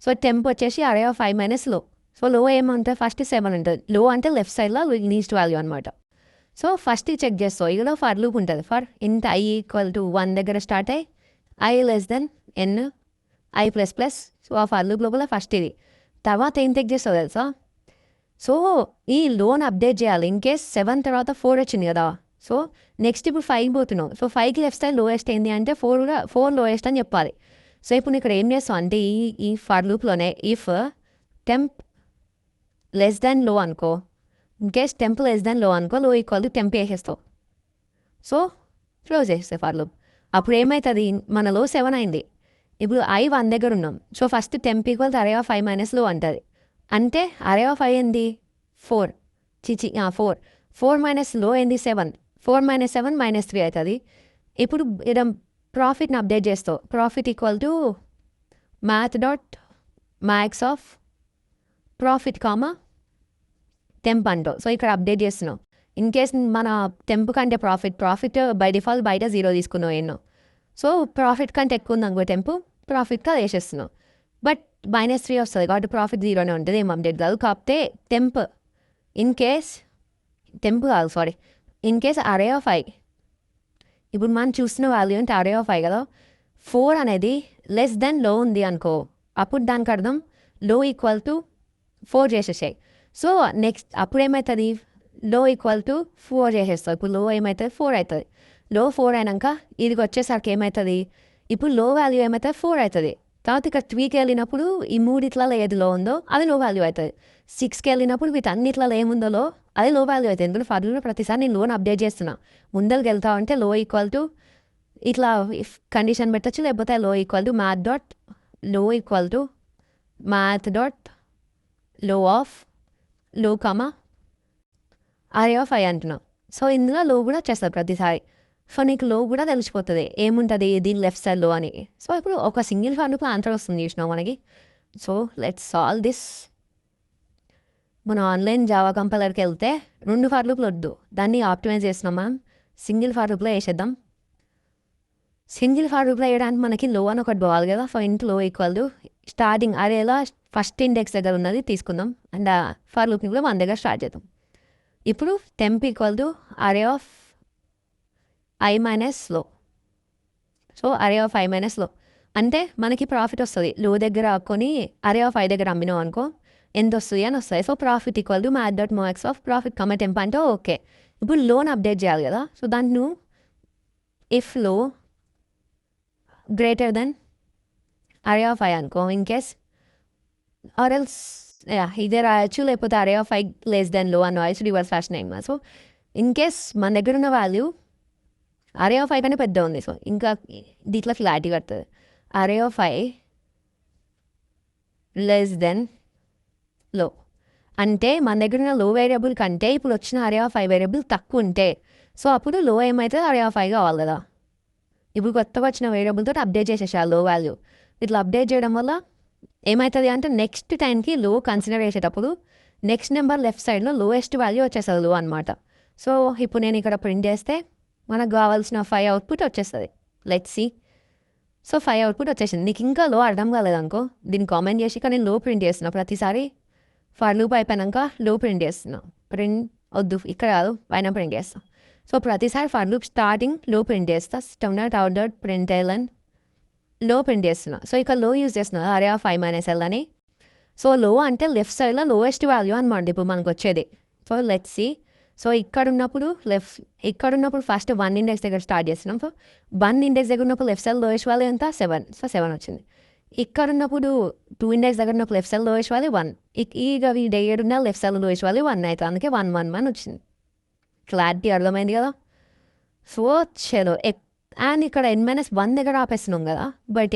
సో టెంప్ వచ్చేసి అరే of i minus low. So లో ఏమంటే ఫస్ట్ 7 ఉంటుంది. లో అంటే లెఫ్ట్ సైడ్లో లీస్ట్ వాల్యూ అనమాట. సో ఫస్ట్ చెక్ చేస్తావు. ఇక్కడ ఫర్ లూప్ ఉంటుంది. ఫర్ ఇంత i = 1 దగ్గర స్టార్ట్ అయ్యి i n i++. సో ఆ ఫర్ లూప్ లోపల ఫస్ట్ ఇది. తర్వాత ఏం చెక్ చేస్తావు తెలుసా? సో ఈ లోన్ అప్డేట్ చేయాలి. ఇన్ కేస్ 7 తర్వాత 4 వచ్చింది కదా. సో నెక్స్ట్ ఇప్పుడు 5 పోతున్నావు. సో 5కి లెఫ్ట్ సైడ్ లోయెస్ట్ ఏంది అంటే 4 లోయెస్ట్ అని చెప్పాలి. సో ఇప్పుడు ఇక్కడ ఏం చేస్తావు అంటే ఈ ఫర్ లూప్లోనే ఇఫ్ టెంప్ లో అనుకో. ఇన్ కేస్ టెంప్ లో అనుకో, లో = టెంప్ వేసేస్తావు. సో క్లోజ్ చేస్తే ఫర్ లూప్. అప్పుడు ఏమవుతుంది? మనలో 7 అయింది. ఇప్పుడు i 1 దగ్గర ఉన్నాం. So first temp = array of i minus లో అంటుంది. అంటే అరే ఆఫ్ i ఏంది 4. 4 మైనస్ లో ఏంది 7. 4 - 7 -3 అవుతుంది. ఇప్పుడు ఇక్కడ ప్రాఫిట్ని అప్డేట్ చేస్తావు. Profit = math.max of profit temp అంటావు. సో ఇక్కడ అప్డేట్ చేస్తున్నావు. ఇన్ కేస్ మన టెంప్ కంటే ప్రాఫిట్ బై డిఫాల్ట్ బయట 0 తీసుకున్నావు ఎన్నో. సో ప్రాఫిట్ కంటే ఎక్కువ ఉంది అనుకో టెంప్, ప్రాఫిట్గా వేసేస్తున్నావు. బట్ -3 వస్తుంది కాబట్టి ప్రాఫిట్ 0నే ఉంటుంది. ఏం అప్డేట్ కాదు. కాకపోతే ఇన్ కేస్ అరే ఆఫ్ i ఇప్పుడు మనం చూస్తున్న వాల్యూ అంటే అరే ఆఫ్ i కదా. 4 అనేది లో ఉంది అనుకో. అప్పుడు దానికి అర్థం లో = 4 చేసేసాయి. సో నెక్స్ట్ అప్పుడు ఏమవుతుంది? లో = 4 చేసేస్తావు. ఇప్పుడు లో ఏమవుతుంది? 4 అవుతుంది. లో 4 అయినాక ఇదికి వచ్చేసరికి ఏమవుతుంది? ఇప్పుడు లో వాల్యూ ఏమవుతుంది? 4 అవుతుంది. తర్వాత ఇక్కడ 3కి వెళ్ళినప్పుడు ఈ మూడిట్లలో ఏది లో ఉందో అది లో వాల్యూ అవుతుంది. 6కి వెళ్ళినప్పుడు వీటన్నిట్లలో ఏముందో లో అది లో వాల్యూ అవుతుంది. ఎందుకంటే ఫర్లో ప్రతిసారి నేను లోన్ అప్డేట్ చేస్తున్నా. ముందరికి వెళ్తా అంటే లో = ఇట్లా కండిషన్ పెట్టచ్చు. లేకపోతే లో = math.లో ఆఫ్ లో అరే ఆఫ్ i అంటున్నాం. సో ఇందులో లో కూడా చేస్తారు ప్రతిసారి. సో నీకు లో కూడా తెలిసిపోతుంది ఏముంటుంది దీని లెఫ్ట్ సైడ్ లో అని. సో ఇప్పుడు ఒక సింగిల్ ఫర్ లూప్లో ఆన్సర్ వస్తుంది చూసినావు మనకి. So let's solve this. మన ఆన్లైన్ జావా కంపైలర్కి వెళ్తే 2 ఫర్ లూప్లు వద్దు, దాన్ని ఆప్టిమైజ్ చేస్తున్నాం మనం. సింగిల్ ఫర్ లూప్లో వేసేద్దాం. సింగిల్ ఫర్ లూప్లో వేయడానికి మనకి లో అని ఒకటి పోవాలి కదా. సో ఇంటూ లో = స్టార్టింగ్ అరేలా ఫస్ట్ ఇండెక్స్ దగ్గర ఉన్నది తీసుకుందాం. అండ్ ఫర్ లూప్ని కూడా మన దగ్గర స్టార్ట్ చేద్దాం. ఇప్పుడు temp = array of i minus low. So array of i minus low అంటే మనకి ప్రాఫిట్ వస్తుంది. లో దగ్గర కొని అరే ఆఫ్ i దగ్గర అమ్మినాం అనుకో ఎంత వస్తుంది అని వస్తుంది. So profit = math.max of profit temp అంటే ఓకే. ఇప్పుడు లోన్ అప్డేట్ చేయాలి కదా. సో దాన్ని నువ్వు ఇఫ్ లో గ్రేటర్ దెన్ అరే ఆఫ్ i అనుకో. ఇన్ కేస్ ఆర్ ఎల్స్ ఇదే రాయొచ్చు, లేకపోతే అరే ఆఫ్ ఐ లెస్ దెన్ లో అని రాయొచ్చు రివర్స్ ఫ్యాషన్ ఏమో. సో ఇన్ కేస్ మన దగ్గర ఉన్న వాల్యూ అరే ఆఫ్ ఐ కన్నా పెద్ద ఉంది. సో ఇంకా దీంట్లో క్లారిటీ పడుతుంది. అరే ఆఫ్ ఐ లెస్ దెన్ లో అంటే మన దగ్గర ఉన్న లో వేరియబుల్ కంటే ఇప్పుడు వచ్చిన అరే ఆఫ్ ఐ వేరియబుల్ తక్కువ ఉంటే, సో అప్పుడు లో ఏమవుతుంది, అరే ఆఫ్ ఐ కావాలి కదా. ఇప్పుడు కొత్తగా వచ్చిన వేరియబుల్తో అప్డేట్ చేసేసారు లో వాల్యూ. ఇట్లా అప్డేట్ చేయడం వల్ల ఏమవుతుంది అంటే నెక్స్ట్ టైంకి లో కన్సిడర్ చేసేటప్పుడు నెక్స్ట్ నెంబర్ లెఫ్ట్ సైడ్లో లోయెస్ట్ వాల్యూ వచ్చేస్తుంది లో అనమాట. సో ఇప్పుడు నేను ఇక్కడ ప్రింట్ చేస్తే మనకు కావాల్సిన 5 అవుట్పుట్ వచ్చేస్తుంది. Let's see. సో 5 అవుట్పుట్ వచ్చేసింది. నీకు ఇంకా లో అర్థం కాలేదనుకో దీన్ని కామెంట్ చేసి ఇక్కడ నేను లో ప్రింట్ చేస్తున్నా. ప్రతిసారి ఫర్ లూప్ అయిపోయాక లో ప్రింట్ చేస్తున్నా. ప్రింట్ వద్దు ఇక్కడ కాదు, పైన ప్రింట్ చేస్తాను. సో ప్రతిసారి ఫర్ లూప్ స్టార్టింగ్ లో ప్రింట్ చేస్తా. System dot out dot print ln లో ప్రింట్ చేస్తున్నా. సో ఇక్కడ లో యూజ్ చేస్తున్నా అరే ఆఫ్ 5 - L అని. సో లో అంటే లెఫ్ట్ సైడ్లో లోయెస్ట్ వాల్యూ అనమాట ఇప్పుడు మనకు వచ్చేది. So let's see. సో ఇక్కడ ఉన్నప్పుడు ఫస్ట్ 1 ఇండెక్స్ దగ్గర స్టార్ట్ చేస్తున్నాం. సో 1 ఇండెక్స్ దగ్గర ఉన్నప్పుడు లెఫ్ట్ సైడ్ లోయెస్ట్ వాల్యూ ఎంత 7. సో 7 వచ్చింది. ఇక్కడ ఉన్నప్పుడు 2 ఇండెక్స్ దగ్గర ఉన్నప్పుడు లెఫ్ట్ సైడ్ లోయెస్ట్ వాల్యూ 1. ఇక ఈ దగ్గర ఉన్న లెఫ్ట్ సైడ్ లోయెస్ట్ వాల్యూ 1 అవుతుంది. అందుకే 1 1 1 వచ్చింది. క్లారిటీ అర్థమైంది కదా. సో చలో అండ్ ఇక్కడ n-1 దగ్గర ఆపేస్తున్నాం కదా, బట్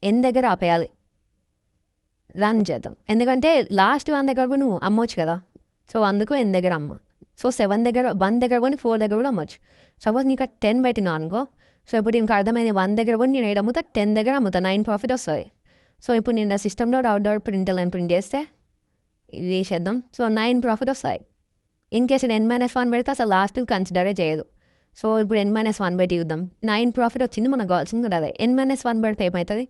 n దగ్గర ఆపేయాలి. రన్ చేద్దాం. ఎందుకంటే లాస్ట్ 1 దగ్గర కూడా నువ్వు అమ్మవచ్చు కదా. సో అందుకు n దగ్గర అమ్మ. సో 7 దగ్గర 1 దగ్గర కొని 4 దగ్గర కూడా అమ్మవచ్చు. సపోజ్ నీకు 10 పెట్టినా అనుకో. సో ఇప్పుడు నీకు అర్థమైంది 1 దగ్గర కొని నేను 7 అమ్ముతా, 10 దగ్గర అమ్ముతా, 9 ప్రాఫిట్ వస్తుంది. సో ఇప్పుడు నేను సిస్టంలో అవుట్ డాట్ ప్రింట్ అని ప్రింట్ చేస్తే ఇది చేసేద్దాం. సో 9 ప్రాఫిట్ వస్తాయి. ఇన్ కేసు n-1 పెడితే అసలు లాస్ట్ కన్సిడరే చేయదు. సో ఇప్పుడు n-1 పెట్టి చూద్దాం. 9 ప్రాఫిట్ వచ్చింది, మనకు కావాల్సింది కూడా అదే. n-1 పెడితే ఏమవుతుంది,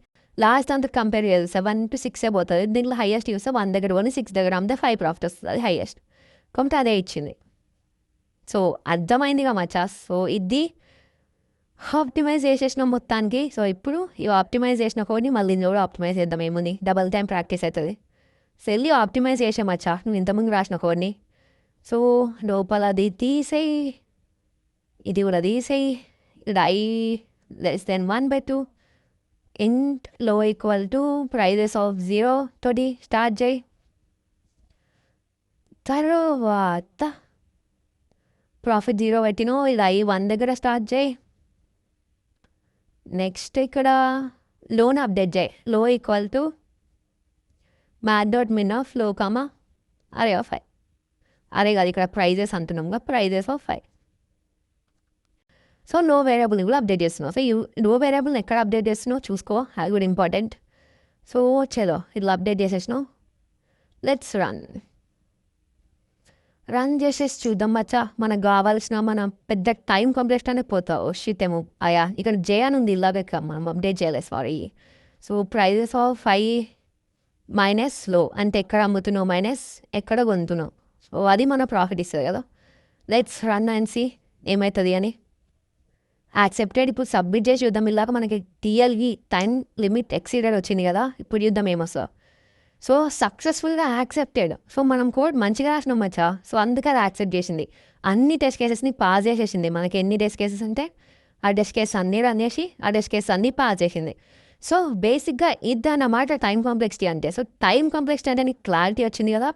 లాస్ట్ అంతా కంపేర్ చేయదు. 7 to 6 పోతుంది. దీంట్లో హైయెస్ట్ చూస్తే 1 దగ్గర కొని 6 దగ్గర అమ్మితే 5 ప్రాఫిట్ వస్తుంది, అది హైయెస్ట్. కాబట్టి అదే ఇచ్చింది. సో అర్థమైందిగా మచ్చా. సో ఇది ఆప్టిమైజ్ చేసేసిన మొత్తానికి. సో ఇప్పుడు ఈ ఆప్టిమైజ్ చేసిన కోడ్ని మళ్ళీ కూడా ఆప్టిమైజ్ చేద్దాం. ఏముంది, డబల్ టైం ప్రాక్టీస్ అవుతుంది. సో వెళ్ళి ఆప్టిమైజ్ చేసే మచ్చా నువ్వు ఇంతకుముందు రాసిన కోడ్ని. సో లోపల అది తీసేయి, ఇది కూడా తీసేయి. ఇక్కడ i <1 / 2 int లో ఈక్వల్ టు ప్రైజెస్ ఆఫ్ 0 తోటి స్టార్ట్ చేయి. తర్వాత ప్రాఫిట్ 0 పెట్టినో ఇది i 1 దగ్గర స్టార్ట్ చేయి. నెక్స్ట్ ఇక్కడ లోన్ అప్డేట్ చేయి. లో ఈక్వల్ టు math.min of లో కామా అరే ఆఫ్ 5. అరే కాదు ఇక్కడ ప్రైజెస్ అంటున్నాం కదా, ప్రైజెస్ ఆఫ్ 5. సో లో వేరియబుల్ని కూడా అప్డేట్ చేస్తున్నావు. సో ఈ లో వేరియబుల్ని ఎక్కడ అప్డేట్ చేస్తున్నావు చూసుకో, అది కూడా ఇంపార్టెంట్. సో చలో ఇట్లా అప్డేట్ చేసేసినావు. లెట్స్ రన్ చేసేసి చూద్దాం మచ్చా. మనకు కావాల్సిన మన పెద్ద టైం కంప్లీట్ అనే పోతావు. షితేమో అయా ఇక్కడ జే అని ఉంది, ఇలాగ మనం అప్డేట్ చేయలేదు, సారీ. సో ప్రైజెస్ ఆఫ్ 5 - లో అంటే ఎక్కడ అమ్ముతున్నావు మైనస్ ఎక్కడ కొంటున్నావు. సో అది మన ప్రాఫిట్ ఇస్తుంది కదా. లెట్స్ రన్ అండ్ సీ ఏమవుతుంది అని. యాక్సెప్టెడ్. ఇప్పుడు సబ్మిట్ చేసి చూద్దాం. ఇలాగ మనకి టీఎల్ఈ టైం లిమిట్ ఎక్సీడెడ్ వచ్చింది కదా, ఇప్పుడు చూద్దాం ఏమొస్తుందో. సో సక్సెస్ఫుల్గా యాక్సెప్టెడ్. సో మనం కోడ్ మంచిగా రాసినాం మచ్చా. సో అందుకే అది యాక్సెప్ట్ చేసింది. అన్ని టెస్ట్ కేసెస్ని పాస్ చేసేసింది. మనకి ఎన్ని టెస్ట్ కేసెస్ అంటే ఆ టెస్ట్ కేసెస్ అన్నీ రన్ చేసి ఆ టెస్ట్ కేసెస్ అన్నీ పాస్ చేసింది. సో బేసిక్గా ఇది అన్నమాట టైం కాంప్లెక్సిటీ అంటే. సో టైం కాంప్లెక్సిటీ అంటే నీకు క్లారిటీ వచ్చింది కదా.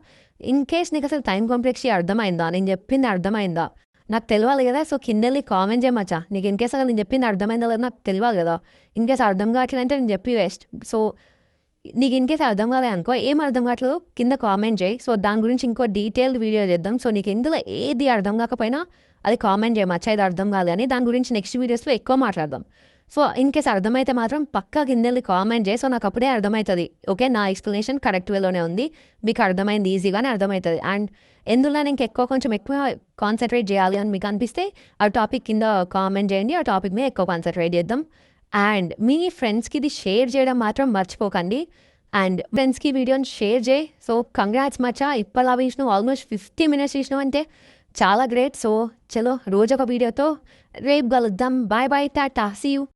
ఇన్ కేస్ నీకు అసలు టైం కాంప్లెక్సిటీ అర్థమైందా, నేను చెప్పింది అర్థమైందా నాకు తెలియాలి కదా. సో కిందెళ్ళి కామెంట్ చేయమచ్చా. నీకు ఇన్ కేస్ అసలు నేను చెప్పింది అర్థమైందా లేదా నాకు తెలియాలి కదా. ఇన్ కేస్ అర్థం కావట్లేదంటే నేను చెప్పి వేస్ట్. సో నీకు ఇన్ కేస్ అర్థం కాలే అనుకో, ఏం అర్థం కావట్లేదు కింద కామెంట్ చేయి. సో దాని గురించి ఇంకో డీటెయిల్డ్ వీడియో చేద్దాం. సో నీకు ఇందులో ఏది అర్థం కాకపోయినా అది కామెంట్ చేయమచ్చా, ఇది అర్థం కాదు అని. దాని గురించి నెక్స్ట్ వీడియోస్లో ఎక్కువ మాట్లాడదాం. సో ఇన్ కేస్ అర్థమైతే మాత్రం పక్కా కిందెళ్ళి కామెంట్ చేయి. సో నాకు అప్పుడే అర్థమవుతుంది, ఓకే నా ఎక్స్ప్లెనేషన్ కరెక్ట్ వేలోనే ఉంది, మీకు అర్థమైంది, ఈజీగానే అర్థమవుతుంది. అండ్ ఎందులో నేను కొంచెం ఎక్కువ కాన్సన్ట్రేట్ చేయాలి అని మీకు అనిపిస్తే ఆ టాపిక్ కింద కామెంట్ చేయండి, ఆ టాపిక్ మీద ఎక్కువ కాన్సన్ట్రేట్ చేద్దాం. అండ్ మీ ఫ్రెండ్స్కి ఇది షేర్ చేయడం మాత్రం మర్చిపోకండి. అండ్ ఫ్రెండ్స్కి వీడియోని షేర్ చేయి. సో కంగ్రాట్స్ మచ్చా, ఇప్పటిలా చూసినావు, ఆల్మోస్ట్ 50 minutes చూసినావు అంటే చాలా గ్రేట్. సో చలో రోజు ఒక వీడియోతో రేపు కలుద్దాం. Bye bye, ta-ta, see you.